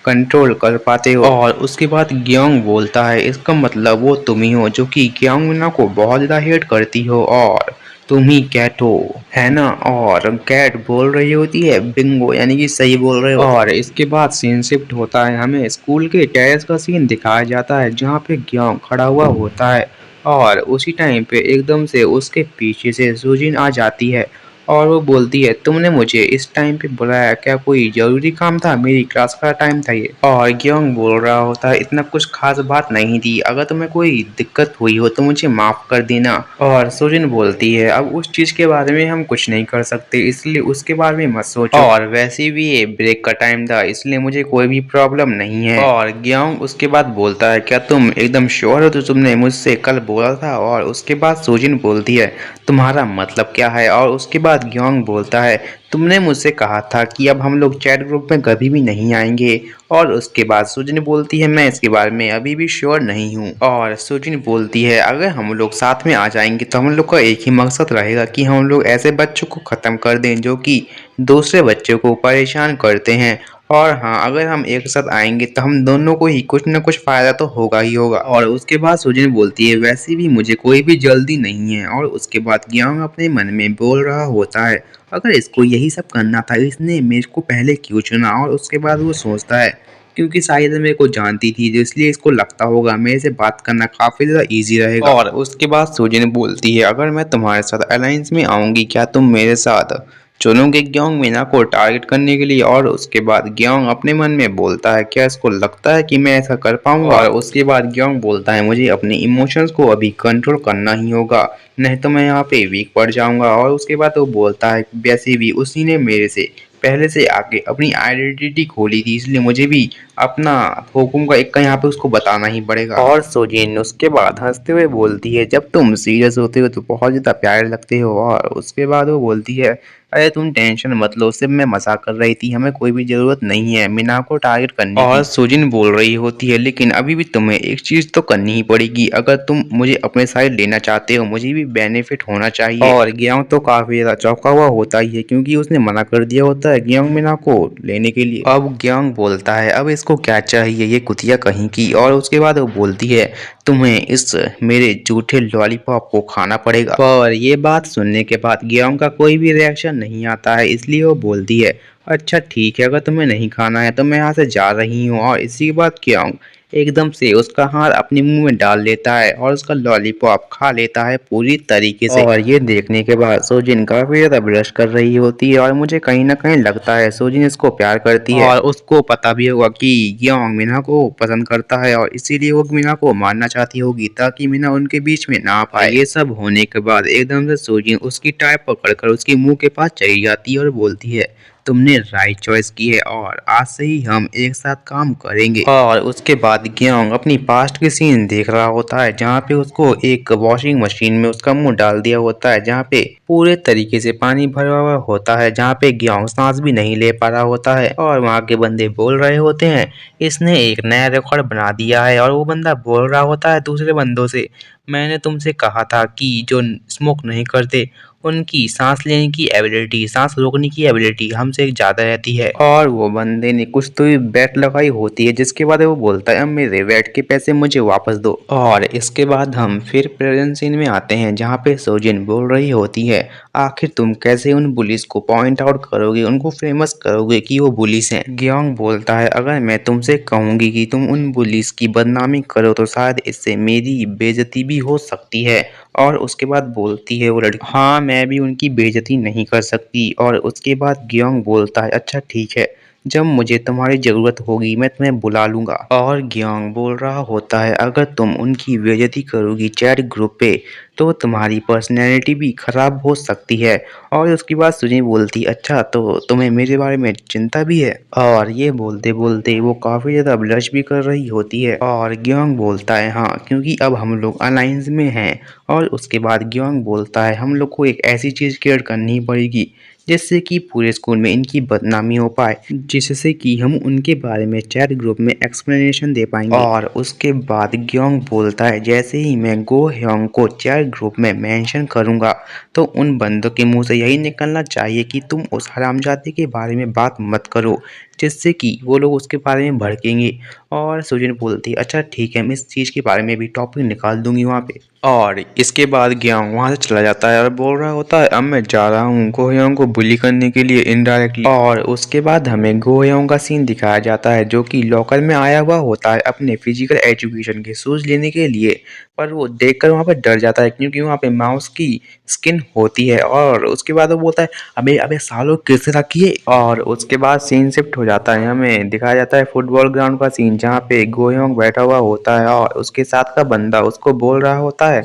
A: कंट्रोल कर पाते हो। और उसके बाद ग्योंग बोलता है इसका मतलब वो तुम ही हो जो कि ग्योंग मिना को बहुत ज़्यादा हेट करती हो और तुम ही कैट हो, है ना। और कैट बोल रही होती है बिंगो, यानी कि सही बोल रहे हो। और इसके बाद सीन शिफ्ट होता है, हमें स्कूल के टेरेस का सीन दिखाया जाता है जहाँ पे ग्योंग खड़ा हुआ होता है और उसी टाइम पे एकदम से उसके पीछे से सुजिन आ जाती है और वो बोलती है तुमने मुझे इस टाइम पे बुलाया, क्या कोई जरूरी काम था, मेरी क्लास का टाइम था ये। और ग्योंग बोल रहा होता है इतना कुछ खास बात नहीं थी, अगर तुम्हें कोई दिक्कत हुई हो तो मुझे माफ कर देना। और सुजिन बोलती है अब उस चीज के बारे में हम कुछ नहीं कर सकते, इसलिए उसके बारे में मत सोचो, और वैसे भी ये ब्रेक का टाइम था इसलिए मुझे कोई भी प्रॉब्लम नहीं है। और ग्योंग उसके बाद बोलता है क्या तुम एकदम श्योर हो तो तुमने मुझसे कल बोला था। और उसके बाद सुजिन बोलती है तुम्हारा मतलब क्या है। और उसके बाद ग्योंग बोलता है तुमने मुझसे कहा था कि अब हम लोग चैट ग्रुप में कभी भी नहीं आएंगे। और उसके बाद सुजिन बोलती है मैं इसके बारे में अभी भी श्योर नहीं हूँ। और सुजिन बोलती है अगर हम लोग साथ में आ जाएंगे तो हम लोग का एक ही मकसद रहेगा कि हम लोग ऐसे बच्चों को ख़त्म कर दें जो कि दूसरे बच्चों को परेशान करते हैं। और हाँ, अगर हम एक साथ आएंगे तो हम दोनों को ही कुछ न कुछ फायदा तो होगा ही होगा। और उसके बाद सुजिन बोलती है वैसे भी मुझे कोई भी जल्दी नहीं है। और उसके बाद ग्योंग अपने मन में बोल रहा होता है अगर इसको यही सब करना था इसने मेरे को पहले क्यों चुना। और उसके बाद वो सोचता है क्योंकि शायद मेरे को जानती थी जो इसलिए इसको लगता होगा मेरे से बात करना काफी ज्यादा इजी रहेगा। और उसके बाद सुजिन बोलती है अगर मैं तुम्हारे साथ अलायंस में आऊंगी क्या तुम मेरे साथ चुनोगे ग्योंग मीना को टारगेट करने के लिए। और उसके बाद ग्योंग अपने मन में बोलता है क्या इसको लगता है कि मैं ऐसा कर पाऊंगा। और उसके बाद ग्योंग बोलता है मुझे अपने इमोशंस को अभी कंट्रोल करना ही होगा, नहीं तो मैं यहाँ पे वीक पड़ जाऊंगा। और उसके बाद वो बोलता है वैसे भी उसी ने मेरे से पहले से आके अपनी आइडेंटिटी खोली थी, इसलिए मुझे भी अपना हुकुम का एक यहाँ पे उसको बताना ही पड़ेगा। और सोजिन उसके बाद हंसते हुए बोलती है जब तुम सीरियस होते हो तो बहुत ज्यादा प्यारे लगते हो। और उसके बाद वो बोलती है अरे तुम टेंशन मत लो, सिर्फ मैं मजाक कर रही थी, हमें कोई भी जरूरत नहीं है मीना को टारगेट करने की। और सुजिन बोल रही होती है लेकिन अभी भी तुम्हें एक चीज तो करनी ही पड़ेगी, अगर तुम मुझे अपने साइड लेना चाहते हो मुझे भी बेनिफिट होना चाहिए। और ग्योंग तो काफी ज्यादा चौंका हुआ होता ही है क्योंकि उसने मना कर दिया होता है ग्योंग मीना को लेने के लिए। अब ग्योंग बोलता है अब इसको क्या चाहिए ये कुतिया कहीं की। और उसके बाद वो बोलती है तुम्हें इस मेरे जूठे लॉलीपॉप को खाना पड़ेगा। पर ये बात सुनने के बाद ग्योंग का कोई भी रिएक्शन नहीं आता है, इसलिए वो बोलती है अच्छा ठीक है अगर तुम्हें नहीं खाना है तो मैं यहाँ से जा रही हूँ। और इसी के बाद ग्योंग एकदम से उसका हाथ अपने मुंह में डाल लेता है और उसका लॉलीपॉप खा लेता है पूरी तरीके से। और ये देखने के बाद सोजिन काफी ज्यादा ब्लश कर रही होती है और मुझे कहीं ना कहीं लगता है सोजिन इसको प्यार करती है और उसको पता भी होगा कि ग्योंग मीना को पसंद करता है और इसीलिए वो मीना को मारना चाहती होगी ताकि मीना उनके बीच में ना आ पाए। ये सब होने के बाद एकदम से सोजिन उसकी टाई पकड़कर उसके मुंह के पास चली जाती है और बोलती है तुमने राइट चॉइस की है और आज से ही हम एक साथ काम करेंगे। और उसके बाद ग्योंग अपनी पास्ट के सीन देख रहा होता है जहाँ पे उसको एक वॉशिंग मशीन में उसका मुंह डाल दिया होता है जहाँ पे पूरे तरीके से पानी भरा हुआ होता है, जहाँ पे ग्योंग सांस भी नहीं ले पा रहा होता है। और वहाँ के बंदे बोल रहे होते हैं इसने एक नया रिकॉर्ड बना दिया है। और वो बंदा बोल रहा होता है दूसरे बंदों से मैंने तुमसे कहा था कि जो स्मोक नहीं करते उनकी सांस लेने की एबिलिटी, सांस रोकने की एबिलिटी हमसे ज्यादा रहती है। और वो बंदे ने कुछ तो बेट लगाई होती है जिसके बाद वो बोलता है अब मेरे बेट के पैसे मुझे वापस दो। और इसके बाद हम फिर प्रेजेंट सीन में आते हैं जहाँ पे सोजिन बोल रही होती है आखिर तुम कैसे उन बुलिस को पॉइंट आउट करोगे, उनको फेमस करोगे कि वो बुलिस हैं। ग्योंग बोलता है अगर मैं तुमसे कहूंगी कि तुम उन बुलिस की बदनामी करो तो शायद इससे मेरी बेइज्जती भी हो सकती है। और उसके बाद बोलती है वो लड़की हाँ मैं भी उनकी बेइज्जती नहीं कर सकती। और उसके बाद ग्योंग बोलता है अच्छा ठीक है जब मुझे तुम्हारी ज़रूरत होगी मैं तुम्हें बुला लूँगा। और ग्योंग बोल रहा होता है अगर तुम उनकी बेइज्जती करोगी चैट ग्रुप पे तो तुम्हारी पर्सनैलिटी भी खराब हो सकती है। और उसके बाद सुजी बोलती अच्छा तो तुम्हें मेरे बारे में चिंता भी है। और ये बोलते बोलते वो काफ़ी ज़्यादा ब्लश भी कर रही होती है। और ग्योंग बोलता है हाँ क्योंकि अब हम लोग अलायंस में हैं। और उसके बाद ग्योंग बोलता है हम लोग को एक ऐसी चीज़ क्रिएट करनी पड़ेगी जिससे कि पूरे स्कूल में इनकी बदनामी हो पाए, जिससे कि हम उनके बारे में चैट ग्रुप में एक्सप्लेनेशन दे पाएंगे। और उसके बाद ग्योंग बोलता है जैसे ही मैं गो ह्योंग को चैट ग्रुप में मेंशन करूंगा तो उन बंदों के मुंह से यही निकलना चाहिए कि तुम उस हरामजादे के बारे में बात मत करो, जिससे कि वो लोग उसके बारे में भड़केंगे। और सुजन बोलती अच्छा ठीक है मैं इस चीज़ के बारे में भी टॉपिक निकाल दूंगी वहाँ पे। और इसके बाद ग्योंग वहाँ से चला जाता है और बोल रहा होता है अब मैं जा रहा हूँ गोह्योंग को बुली करने के लिए इनडायरेक्टली। और उसके बाद हमें गोह्योंग का सीन दिखाया जाता है जो कि लॉकर में आया हुआ होता है अपने फिजिकल एजुकेशन के शूज लेने के लिए। पर वो देखकर वहाँ पर डर जाता है क्योंकि वहाँ पे माउस की स्किन होती है। और उसके बाद वो बोलता है अबे अबे सालों किसने रखी है। और उसके बाद सीन शिफ्ट हो जाता है हमें दिखाया जाता है फुटबॉल ग्राउंड का सीन जहाँ पे गोयोंग बैठा हुआ होता है और उसके साथ का बंदा उसको बोल रहा होता है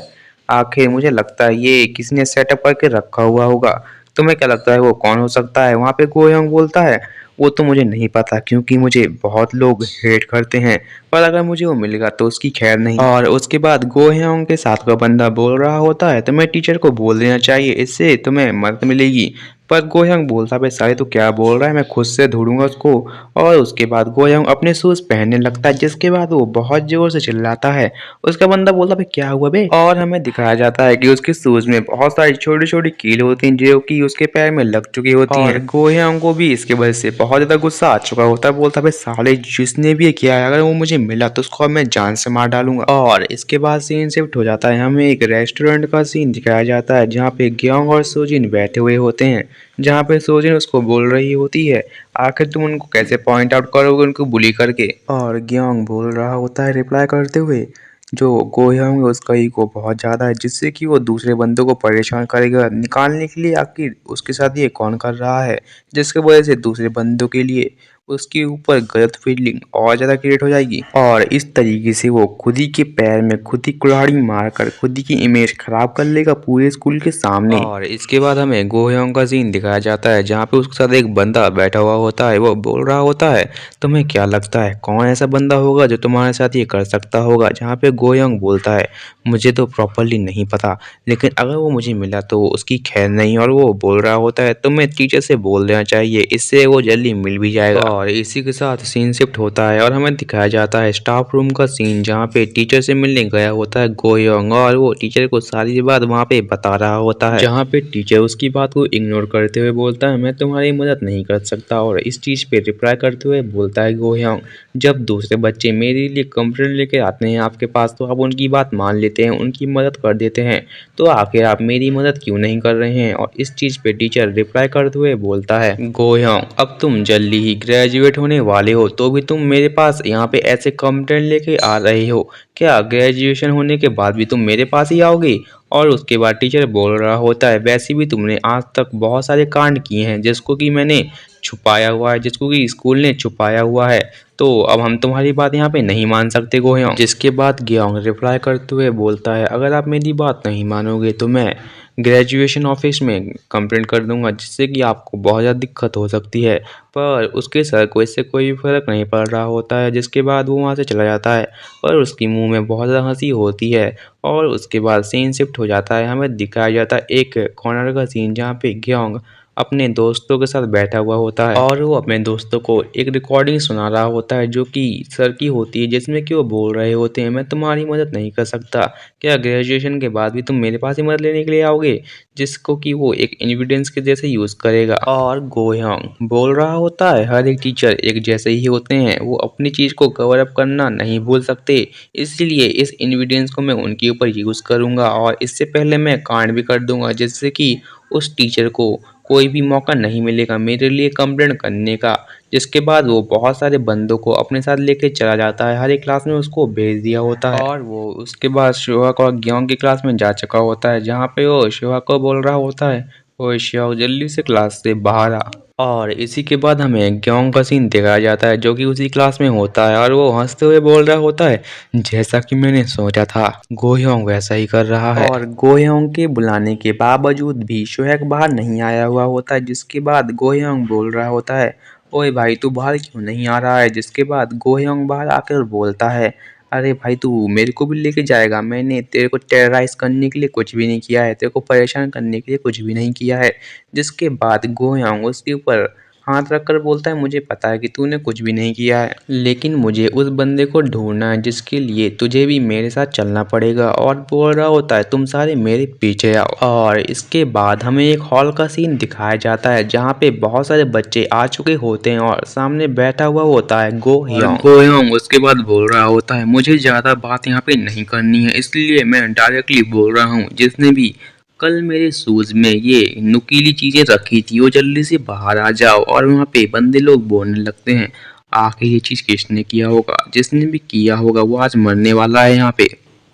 A: आखिर मुझे लगता है ये किसी ने सेटअप करके रखा हुआ होगा। तुम्हें क्या लगता है वो कौन हो सकता है। वहाँ पे गोयोंग बोलता है वो तो मुझे नहीं पता क्योंकि मुझे बहुत लोग हेट करते हैं पर अगर मुझे वो मिलेगा तो उसकी खैर नहीं। और उसके बाद गोह्योंग के साथ का बंदा बोल रहा होता है तुम्हें टीचर को बोल देना चाहिए इससे तुम्हें मदद मिलेगी। पर गोह्योंग बोलता है साले तो क्या बोल रहा है मैं खुद से ढूंढूंगा उसको। और उसके बाद गोह्योंग अपने शूज पहनने लगता है जिसके बाद वो बहुत जोर से चिल्लाता है। उसका बंदा बोलता है क्या हुआ बे। और हमें दिखाया जाता है कि उसके शूज में बहुत सारी छोटी छोटी कील होती हैं जो कि उसके पैर में लग चुकी होती हैं। और गोह्योंग को भी इसके वजह से बहुत ज्यादा गुस्सा आ चुका होता है बोलता है साले जिसने भी ये किया है अगर वो मुझे मिला तो उसको अब मैं जान से मार डालूंगा। और इसके बाद सीन शिफ्ट हो जाता है हमें एक रेस्टोरेंट का सीन दिखाया जाता है जहाँ पे ग्योंग और सोजिन बैठे हुए होते हैं। जहाँ पे सोजिन उसको बोल रही होती है आखिर तुम उनको कैसे पॉइंट आउट करोगे उनको बुली करके। और ग्योंग बोल रहा होता है रिप्लाई करते हुए जो गोह्योंग है उसका ईगो बहुत ज़्यादा है जिससे कि वो दूसरे बंदों को परेशान करेगा निकालने के लिए आखिर उसके साथ ये कौन कर रहा है, जिसकी वजह से दूसरे बंदों के लिए उसके ऊपर गलत फीलिंग और ज़्यादा क्रिएट हो जाएगी। और इस तरीके से वो खुद ही के पैर में खुद ही कुल्हाड़ी मारकर खुद ही की इमेज खराब कर लेगा पूरे स्कूल के सामने। और इसके बाद हमें गोह्योंग का सीन दिखाया जाता है जहाँ पे उसके साथ एक बंदा बैठा हुआ होता है वो बोल रहा होता है तुम्हें क्या लगता है कौन ऐसा बंदा होगा जो तुम्हारे साथ ये कर सकता होगा। जहाँ पे गोह्योंग बोलता है मुझे तो प्रॉपरली नहीं पता लेकिन अगर वो मुझे मिला तो उसकी खैर नहीं। और वो बोल रहा होता है तुम्हें टीचर से बोल देना चाहिए इससे वो जल्दी मिल भी जाएगा। और इसी के साथ सीन शिफ्ट होता है और हमें दिखाया जाता है स्टाफ रूम का सीन जहाँ पे टीचर से मिलने गया होता है गोह्योंग और वो टीचर को सारी बात वहाँ पे बता रहा होता है जहाँ पे टीचर उसकी बात को इग्नोर करते हुए बोलता है मैं तुम्हारी मदद नहीं कर सकता। और इस चीज़ पे रिप्लाई करते हुए बोलता है गोह्योंग जब दूसरे बच्चे मेरे लिए कंप्लेंट लेके आते हैं आपके पास तो आप उनकी बात मान लेते हैं उनकी मदद कर देते हैं तो आखिर आप मेरी मदद क्यों नहीं कर रहे हैं। और इस चीज़ पे टीचर रिप्लाई करते हुए बोलता है गोह्योंग अब तुम जल्दी ही ग्रेजुएट होने वाले हो तो भी तुम मेरे पास यहाँ पे ऐसे कंप्लेंट लेके आ रहे हो, क्या ग्रेजुएशन होने के बाद भी तुम मेरे पास ही आओगे। और उसके बाद टीचर बोल रहा होता है वैसे भी तुमने आज तक बहुत सारे कांड किए हैं जिसको कि मैंने छुपाया हुआ है जिसको कि स्कूल ने छुपाया हुआ है तो अब हम तुम्हारी बात यहाँ पे नहीं मान सकते गोह्योंग। जिसके बाद ग्योंग रिप्लाई करते हुए बोलता है अगर आप मेरी बात नहीं मानोगे तो मैं ग्रेजुएशन ऑफिस में कंप्लेंट कर दूंगा जिससे कि आपको बहुत ज़्यादा दिक्कत हो सकती है। पर उसके सर को इससे कोई भी फर्क नहीं पड़ रहा होता है जिसके बाद वो वहाँ से चला जाता है और उसकी मुंह में बहुत ज़्यादा हंसी होती है। और उसके बाद सीन शिफ्ट हो जाता है हमें दिखाया जाता है एक कॉर्नर का सीन जहाँ पे ग्योंग अपने दोस्तों के साथ बैठा हुआ होता है और वो अपने दोस्तों को एक रिकॉर्डिंग सुना रहा होता है जो कि सर की होती है जिसमें कि वो बोल रहे होते हैं मैं तुम्हारी मदद नहीं कर सकता, क्या ग्रेजुएशन के बाद भी तुम मेरे पास ही मदद लेने के लिए आओगे, जिसको कि वो एक एविडेंस के जैसे यूज़ करेगा। और गोह्योंग बोल रहा होता है हर एक टीचर एक जैसे ही होते हैं वो अपनी चीज़ को कवर अप करना नहीं भूल सकते इसलिए इस एविडेंस को मैं उनके ऊपर यूज़ करूँगा और इससे पहले मैं कांड भी कर दूंगा जिससे कि उस टीचर को कोई भी मौका नहीं मिलेगा मेरे लिए कंप्लेंट करने का। जिसके बाद वो बहुत सारे बंदों को अपने साथ लेके चला जाता है हर एक क्लास में उसको भेज दिया होता है। और वो उसके बाद शिवा और ग्योंग की क्लास में जा चुका होता है जहाँ पे वो शिवा को बोल रहा होता है ओ शिवा जल्दी से क्लास से बाहर आ। और इसी के बाद हमें ग्योंग का सीन दिखाया जाता है जो कि उसी क्लास में होता है और वो हंसते हुए बोल रहा होता है, जैसा कि मैंने सोचा था गोयोंग वैसा ही कर रहा है। और गोयोंग के बुलाने के बावजूद भी शोहेक बाहर नहीं आया हुआ होता है, जिसके बाद गोयोंग बोल रहा होता है, ओए भाई तू बाहर क्यों नहीं आ रहा है। जिसके बाद गोयोंग बाहर आकर बोलता है, अरे भाई तू मेरे को भी लेके जाएगा, मैंने तेरे को टेरराइज करने के लिए कुछ भी नहीं किया है, तेरे को परेशान करने के लिए कुछ भी नहीं किया है। जिसके बाद गोयांग उसके ऊपर हाथ रखकर बोलता है, मुझे पता है कि तूने कुछ भी नहीं किया है, लेकिन मुझे उस बंदे को ढूंढना है जिसके लिए तुझे भी मेरे साथ चलना पड़ेगा। और बोल रहा होता है, तुम सारे मेरे पीछे आओ। और इसके बाद हमें एक हॉल का सीन दिखाया जाता है जहाँ पे बहुत सारे बच्चे आ चुके होते हैं और सामने बैठा हुआ होता है गोयोंग। गोयोंग उसके बाद बोल रहा होता है, मुझे ज़्यादा बात यहाँ पे नहीं करनी है, इसलिए मैं डायरेक्टली बोल रहा हूँ, जिसने भी कल मेरे शूज में ये नुकीली चीजें रखी थी वो जल्दी से बाहर आ जाओ। और वहाँ पे बंदे लोग बोलने लगते हैं, आखिर ये चीज किसने किया होगा, जिसने भी किया होगा वो आज मरने वाला है यहाँ पे।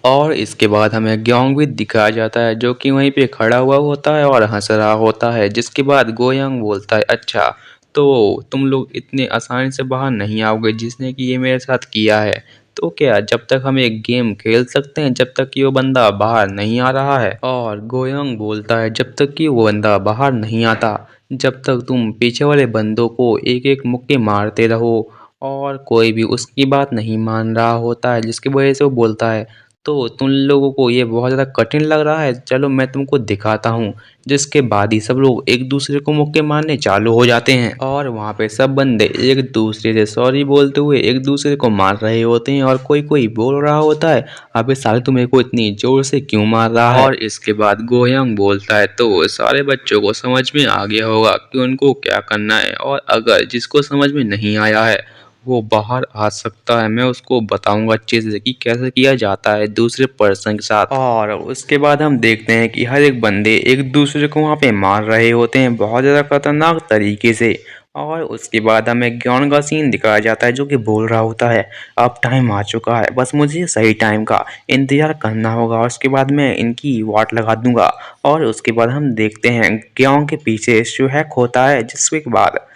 A: और इसके बाद हमें ग्योंग भी दिखाया जाता है जो कि वहीं पे खड़ा हुआ होता है और हंस रहा होता है। जिसके बाद गोयांग बोलता है, अच्छा तो तुम लोग इतने आसानी से बाहर नहीं आओगे, जिसने कि ये मेरे साथ किया है। तो क्या जब तक हम एक गेम खेल सकते हैं जब तक कि वो बंदा बाहर नहीं आ रहा है। और गोयंग बोलता है, जब तक कि वो बंदा बाहर नहीं आता, जब तक तुम पीछे वाले बंदों को एक एक मुक्के मारते रहो और कोई भी उसकी बात नहीं मान रहा होता है, जिसकी वजह से वो बोलता है, तो तुम लोगों को ये बहुत ज़्यादा कठिन लग रहा है, चलो मैं तुमको दिखाता हूँ। जिसके बाद ही सब लोग एक दूसरे को मुक्के मारने चालू हो जाते हैं और वहाँ पे सब बंदे एक दूसरे से सॉरी बोलते हुए एक दूसरे को मार रहे होते हैं। और कोई कोई बोल रहा होता है, अबे साले तू मेरे को इतनी जोर से क्यों मार रहा है। और इसके बाद गोयंग बोलता है, तो सारे बच्चों को समझ में आ गया होगा कि उनको क्या करना है, और अगर जिसको समझ में नहीं आया है वो बाहर आ सकता है, मैं उसको बताऊंगा अच्छे से कि कैसे किया जाता है दूसरे पर्सन के साथ। और उसके बाद हम देखते हैं कि हर एक बंदे एक दूसरे को वहाँ पे मार रहे होते हैं बहुत ज़्यादा खतरनाक तरीके से। और उसके बाद हमें ग्योन का सीन दिखाया जाता है जो कि बोल रहा होता है, अब टाइम आ चुका है, बस मुझे सही टाइम का इंतजार करना होगा और उसके बाद मैं इनकी वाट लगा दूंगा। और उसके बाद हम देखते हैं ग्योंग के पीछे शोहेक होता है, जिसके बाद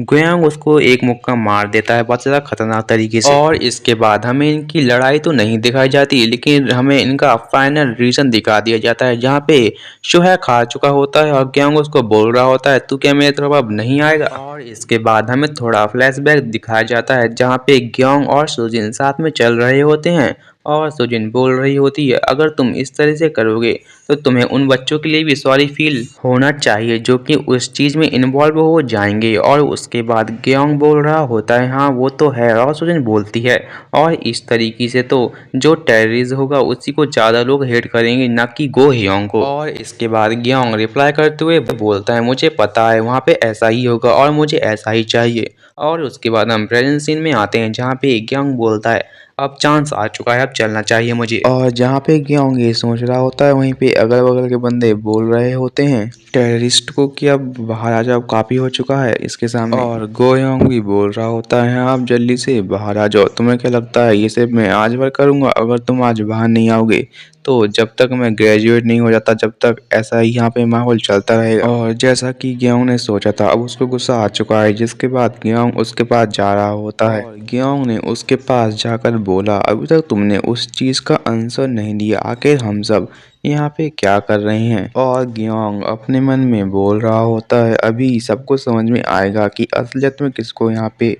A: गोयांग उसको एक मुक्का मार देता है बहुत ज़्यादा खतरनाक तरीके से। और इसके बाद हमें इनकी लड़ाई तो नहीं दिखाई जाती, लेकिन हमें इनका फाइनल रीजन दिखा दिया जाता है जहाँ पे शोहेक हार चुका होता है और गोयांग उसको बोल रहा होता है, तू क्या मेरे तरफ अब नहीं आएगा। और इसके बाद हमें थोड़ा फ्लैशबैक दिखाया जाता है जहाँ पे गोयांग और सुजिन साथ में चल रहे होते हैं और सुजिन बोल रही होती है, अगर तुम इस तरह से करोगे तो तुम्हें उन बच्चों के लिए भी सॉरी फील होना चाहिए जो कि उस चीज़ में इन्वॉल्व हो जाएंगे। और उसके बाद ग्योंग बोल रहा होता है, हाँ वो तो है, और सुजन बोलती है, और इस तरीके से तो जो टेररिस्ट होगा उसी को ज़्यादा लोग हेट करेंगे ना कि गो ह्योंग को। और इसके बाद ग्योंग रिप्लाई करते हुए बोलता है, मुझे पता है वहाँ पे ऐसा ही होगा और मुझे ऐसा ही चाहिए। और उसके बाद हम प्रेजेंट सीन में आते हैं जहाँ पे ग्योंग बोलता है, अब चांस आ चुका है, अब चलना चाहिए मुझे। और जहाँ पे ग्योंग ये सोच रहा होता है वहीं पे अगल बगल के बंदे बोल रहे होते हैं टेररिस्ट को कि अब बाहर आ जाओ, काफ़ी हो चुका है इसके सामने। और गोयोंग भी बोल रहा होता है, हाँ आप जल्दी से बाहर आ जाओ, तुम्हें क्या लगता है ये सिर्फ मैं आज भर करूँगा, अगर तुम आज बाहर नहीं आओगे तो जब तक मैं ग्रेजुएट नहीं हो जाता जब तक ऐसा ही यहाँ पे माहौल चलता रहेगा। और जैसा कि ग्योंग ने सोचा था अब उसको गुस्सा आ चुका है, जिसके बाद ग्योंग उसके पास जा रहा होता है और ग्योंग ने उसके पास जाकर बोला, अभी तक तुमने उस चीज़ का आंसर नहीं दिया, आखिर हम सब यहाँ पे क्या कर रहे हैं। और ग्योंग अपने मन में बोल रहा होता है, अभी सबको समझ में आएगा कि असलियत में किसको यहाँ पे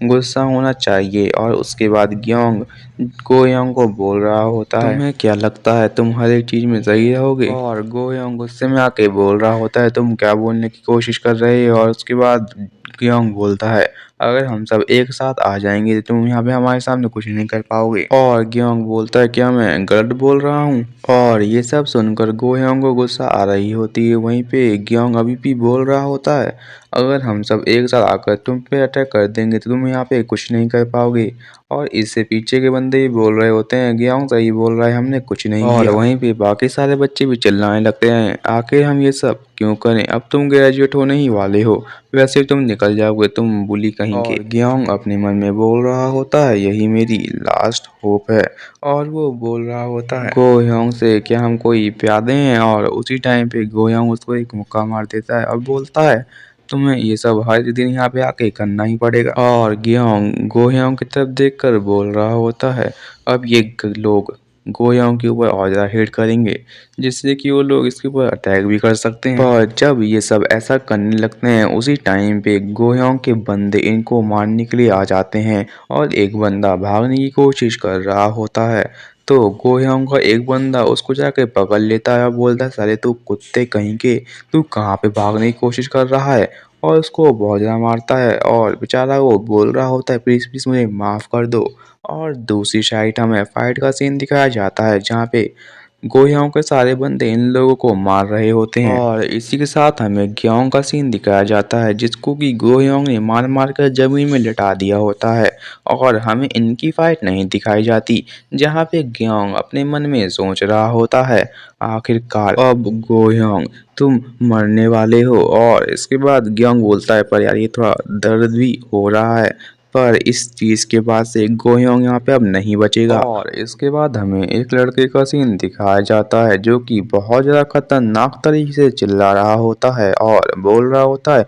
A: गुस्सा होना चाहिए। और उसके बाद ग्योंग गोयोंग को बोल रहा होता है, तुम्हें क्या लगता है तुम हर एक चीज में सही रहोगे। और गोयोंग गुस्से में आके बोल रहा होता है, तुम क्या बोलने की कोशिश कर रहे हो। और उसके बाद ग्योंग बोलता है, अगर हम सब एक साथ आ जाएंगे तो तुम यहाँ पे हमारे सामने कुछ नहीं कर पाओगे। और ग्योंग बोलता है, क्या मैं गलत बोल रहा हूँ। और ये सब सुनकर गोयोंग को गुस्सा आ रही होती है। वहीं पे ग्योंग अभी भी बोल रहा होता है, अगर हम सब एक साथ आकर तुम पे अटैक कर देंगे तो तुम यहाँ पे कुछ नहीं कर पाओगे। और इससे पीछे के बंदे भी बोल रहे होते हैं, ग्योंग सही बोल रहा है, हमने कुछ नहीं किया। और वहीं पे बाकी सारे बच्चे भी चिल्लाने लगते हैं, आखिर हम ये सब क्यों करें, अब तुम ग्रेजुएट होने ही वाले हो, वैसे तुम निकल जाओगे, तुम बुली कहीं के। और ग्योंग अपने मन में बोल रहा होता है, यही मेरी लास्ट होप है। और वो बोल रहा होता है गोयोंग से, क्या हम कोई प्यादे हैं। और उसी टाइम पे गोयोंग उसको एक मुक्का मार देता है और बोलता है, तुम्हें ये सब हर दिन यहाँ पे आके करना ही पड़ेगा। और गेहूँ गोह्यों की तरफ देखकर बोल रहा होता है। अब ये लोग गोह्यों के ऊपर और ज़्यादा हिट करेंगे, जिससे कि वो लोग इसके ऊपर अटैक भी कर सकते हैं। पर जब ये सब ऐसा करने लगते हैं, उसी टाइम पे गोह्यों के बंदे इनको मारने के लिए आ जाते हैं और एक बंदा भागने की कोशिश कर रहा होता है। तो गोह्यों का एक बंदा उसको जाके पकड़ लेता है और बोलता है, साले तू कुत्ते कहीं के, तू कहाँ पे भागने की कोशिश कर रहा है। और उसको बहुत ज़्यादा मारता है और बेचारा वो बोल रहा होता है, प्लीज़ प्लीज़ मुझे माफ़ कर दो। और दूसरी साइड हमें फाइट का सीन दिखाया जाता है, जहाँ पे गोह्यों के सारे बंदे इन लोगों को मार रहे होते हैं। और इसी के साथ हमें गेहूं का सीन दिखाया जाता है, जिसको कि गोह्यों ने मार मार कर जमीन में लिटा दिया होता है। और हमें इनकी फाइट नहीं दिखाई जाती, जहाँ पे गेहूं अपने मन में सोच रहा होता है, आखिरकार अब गोह्यों तुम मरने वाले हो। और इसके बाद गेहूं बोलता है, पर यार ये थोड़ा दर्द भी हो रहा है, पर इस चीज़ के बाद से गोह्यों यहाँ पे अब नहीं बचेगा। और इसके बाद हमें एक लड़के का सीन दिखाया जाता है, जो कि बहुत ज़्यादा खतरनाक तरीके से चिल्ला रहा होता है और बोल रहा होता है,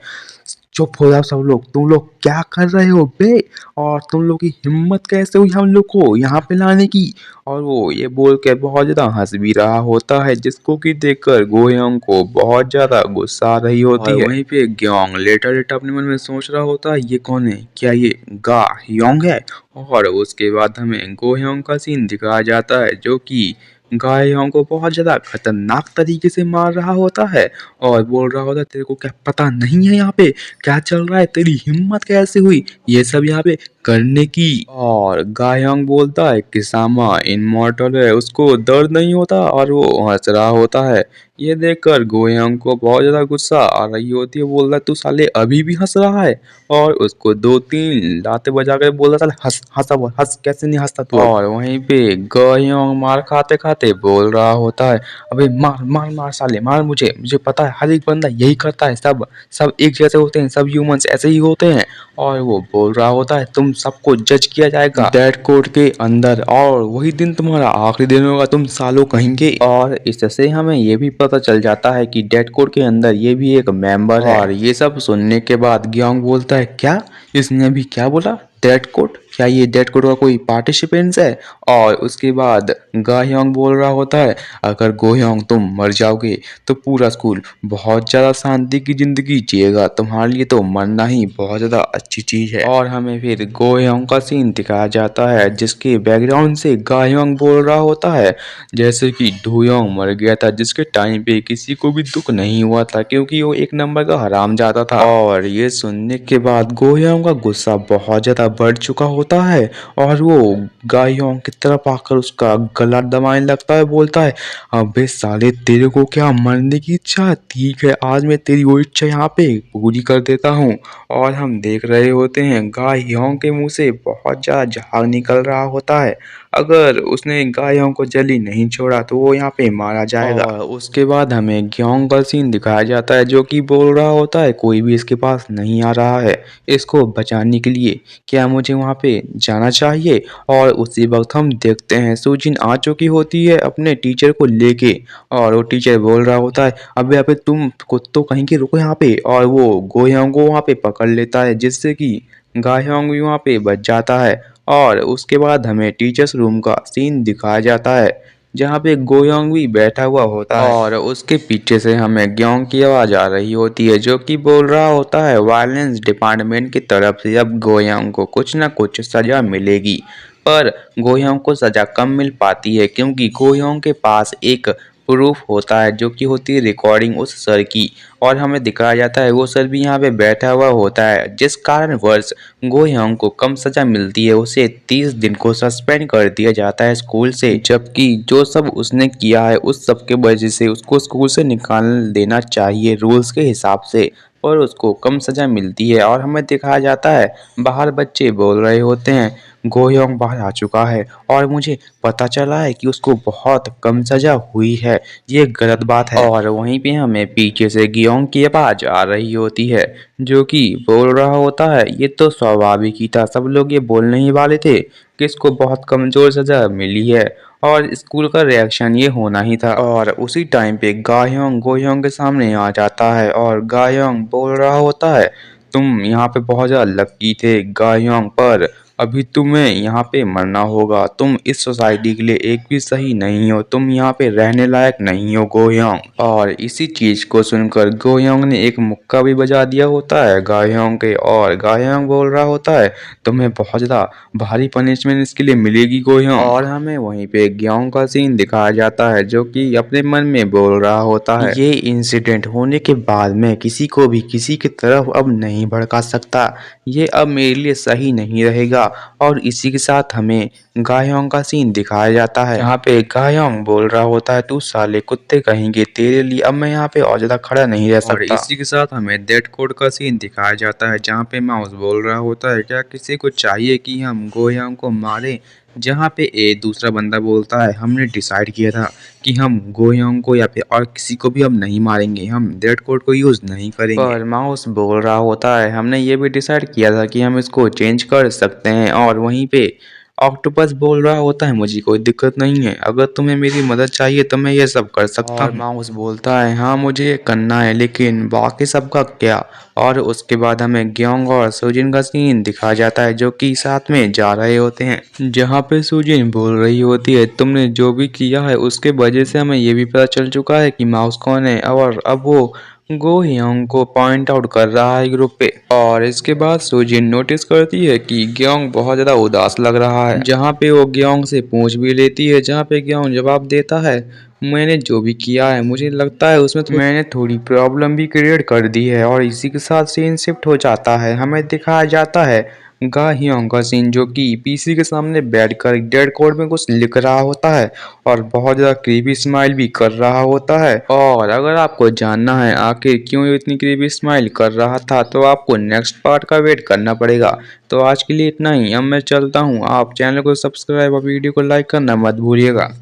A: चुप हो जाओ सब लोग, तुम लोग क्या कर रहे हो बे, और तुम लोग की हिम्मत कैसे हुई हम लोग को यहाँ पे लाने की। और वो ये बोल के बहुत ज़्यादा हंस भी रहा होता है, जिसको कि देखकर गोह्यों को बहुत ज़्यादा गुस्सा आ रही होती है। वहीं पे ग्योंग लेटा लेटा अपने मन में सोच रहा होता है, ये कौन है, क्या ये गा योंग है। और उसके बाद हमें गोह्यों का सीन दिखाया जाता है, जो कि गायों को बहुत ज़्यादा खतरनाक तरीके से मार रहा होता है और बोल रहा होता है, तेरे को क्या पता नहीं है यहाँ पे क्या चल रहा है, तेरी हिम्मत कैसे हुई ये सब यहाँ पे करने की। और गायोंग बोलता है, किसामा इमॉर्टल है, उसको दर्द नहीं होता, और वो हंस रहा होता है। ये देखकर गोयोंग को बहुत ज़्यादा गुस्सा आ रही होती है, बोल रहा है, तू साले अभी भी हंस रहा है। और उसको 2-3 लाते बजा कर बोल रहा था, हंस हंस अब हंस, कैसे नहीं हंसता तू अब। और वहीं पे गोयोंग मार खाते खाते बोल रहा होता है, अबे मार मार मार साले मार, मुझे मुझे पता है हर एक बंदा यही करता है, सब सब एक जैसे होते हैं, सब ह्यूमंस ऐसे ही होते हैं। और वो बोल रहा होता है, तुम सबको जज किया जाएगा डेड कोर्ट के अंदर, और वही दिन तुम्हारा आखिरी दिन होगा, तुम सालों कहेंगे। और इससे हमें ये भी पता चल जाता है कि डेड कोर्ट के अंदर ये भी एक मेंबर है। और ये सब सुनने के बाद ग्योंग बोलता है, क्या इसने अभी क्या बोला, डेड कोर्ट, क्या ये डेड कोर्ट का कोई पार्टिसिपेंट्स है। और उसके बाद गाह्योंग बोल रहा होता है, अगर गोह्योंग तुम मर जाओगे तो पूरा स्कूल बहुत ज़्यादा शांति की ज़िंदगी जिएगा, तुम्हारे लिए तो मरना ही बहुत ज़्यादा अच्छी चीज़ है। और हमें फिर गोह्योंग का सीन दिखाया जाता है, जिसके बैकग्राउंड से गाह्योंग बोल रहा होता है, जैसे कि डोयोंग मर गया था, जिसके टाइम पे किसी को भी दुख नहीं हुआ था, क्योंकि वो एक नंबर का हरामजादा था। और ये सुनने के बाद गोह्योंग का गुस्सा बहुत ज़्यादा बढ़ चुका होता है और वो गाह्योंग की तरफ आकर उसका गला दबाने लगता है, बोलता है, अबे साले तेरे को क्या मरने की इच्छा, ठीक है आज मैं तेरी वो इच्छा यहाँ पे पूरी कर देता हूँ। और हम देख रहे होते हैं गायों के मुंह से बहुत ज़्यादा झाग निकल रहा होता है, अगर उसने गायों को जल्दी नहीं छोड़ा तो वो यहाँ पे मारा जाएगा। और उसके बाद हमें ग्योंग का सीन दिखाया जाता है, जो कि बोल रहा होता है, कोई भी इसके पास नहीं आ रहा है, इसको बचाने के लिए क्या मुझे वहाँ पे जाना चाहिए। और उसी वक्त हम देखते हैं सुजिन आ चुकी होती है अपने टीचर को लेके, और वो टीचर बोल रहा होता है, अबे अबे तुम कुत्तों कहीं के रुको यहाँ पे। और वो गोह्योंग को वहाँ पे पकड़ लेता है, जिससे कि गाह्योंग भी वहाँ पे बच जाता है। और उसके बाद हमें टीचर्स रूम का सीन दिखाया जाता है, जहाँ पे गोयोंग भी बैठा हुआ होता है और उसके पीछे से हमें ग्योंग की आवाज़ आ रही होती है, जो कि बोल रहा होता है, वायलेंस डिपार्टमेंट की तरफ से अब गोयोंग को कुछ ना कुछ सज़ा मिलेगी। पर गोयोंग को सज़ा कम मिल पाती है, क्योंकि गोयोंग के पास एक प्रूफ होता है, जो कि होती है रिकॉर्डिंग उस सर की। और हमें दिखाया जाता है वो सर भी यहाँ पे बैठा हुआ होता है, जिस कारण वर्ष गोयोंग को कम सजा मिलती है, उसे 30 दिन को सस्पेंड कर दिया जाता है स्कूल से, जबकि जो सब उसने किया है उस सब के वजह से उसको स्कूल से निकाल देना चाहिए रूल्स के हिसाब से, और उसको कम सजा मिलती है। और हमें दिखाया जाता है बाहर बच्चे बोल रहे होते हैं, गोयोंग बाहर आ चुका है और मुझे पता चला है कि उसको बहुत कम सजा हुई है, ये गलत बात है। और वहीं पे हमें पीछे से गियोंग की आवाज़ आ रही होती है, जो कि बोल रहा होता है, ये तो स्वाभाविक ही था, सब लोग ये बोलने ही वाले थे कि इसको बहुत कमज़ोर सज़ा मिली है और स्कूल का रिएक्शन ये होना ही था। और उसी टाइम पे गायोंग गोयोंग के सामने आ जाता है और गायोंग बोल रहा होता है, तुम यहाँ पे बहुत ज़्यादा लकी थे गायोंग, पर अभी तुम्हें यहाँ पे मरना होगा। तुम इस सोसाइटी के लिए एक भी सही नहीं हो, तुम यहाँ पे रहने लायक नहीं हो गोयोंग। और इसी चीज को सुनकर गोयोंग ने एक मुक्का भी बजा दिया होता है गायोंग के, और गायोंग बोल रहा होता है, तुम्हें बहुत ज्यादा भारी पनिशमेंट इसके लिए मिलेगी गोयोंग। और हमें वहीं पे ग्योंग का सीन दिखाया जाता है जो कि अपने मन में बोल रहा होता है, ये इंसिडेंट होने के बाद मैं किसी को भी किसी की तरफ अब नहीं भड़का सकता, ये अब मेरे लिए सही नहीं रहेगा। और इसी के साथ हमें गायोंग का सीन दिखाया जाता है जहाँ पे गायोंग बोल रहा होता है, तू साले कुत्ते कहेंगे, तेरे लिए अब मैं यहाँ पे और ज्यादा खड़ा नहीं रह सकता। और इसी के साथ हमें डेथ कोड का सीन दिखाया जाता है जहाँ पे माउस बोल रहा होता है, क्या किसी को चाहिए कि हम गोयोंग को मारें? जहाँ पे दूसरा बंदा बोलता है, हमने डिसाइड किया था कि हम गोयोंग को या फिर और किसी को भी हम नहीं मारेंगे, हम डेथ कोड को यूज नहीं करेंगे। पर माउस बोल रहा होता है, हमने ये भी डिसाइड किया था कि हम इसको चेंज कर सकते हैं। और वहीं पे ऑक्टोपस बोल रहा होता है, मुझे कोई दिक्कत नहीं है, अगर तुम्हें मेरी मदद चाहिए तो मैं ये सब कर सकता हूँ। माउस बोलता है, हाँ मुझे ये करना है, लेकिन बाकी सबका क्या? और उसके बाद हमें ग्योंग और सुजिन का सीन दिखाया जाता है जो कि साथ में जा रहे होते हैं, जहाँ पे सुजिन बोल रही होती है, तुमने जो भी किया है उसके वजह से हमें ये भी पता चल चुका है कि माउस कौन है। और अब वो गोयोंग को पॉइंट आउट कर रहा है ग्रुप पे। और इसके बाद सुजिन नोटिस करती है कि ग्योंग बहुत ज्यादा उदास लग रहा है, जहाँ पे वो ग्योंग से पूछ भी लेती है, जहाँ पे ग्योंग जवाब देता है, मैंने जो भी किया है मुझे लगता है उसमें मैंने थोड़ी प्रॉब्लम भी क्रिएट कर दी है। और इसी के साथ सीन शिफ्ट हो जाता है, हमें दिखाया जाता है गाह्योंग का सीन जो कि पीसी के सामने बैठकर डेड कोड में कुछ लिख रहा होता है और बहुत ज़्यादा क्रीपी स्माइल भी कर रहा होता है। और अगर आपको जानना है आखिर क्यों ये इतनी क्रीपी स्माइल कर रहा था तो आपको नेक्स्ट पार्ट का वेट करना पड़ेगा। तो आज के लिए इतना ही, अब मैं चलता हूँ, आप चैनल को सब्सक्राइब और वीडियो को लाइक करना मत भूलिएगा।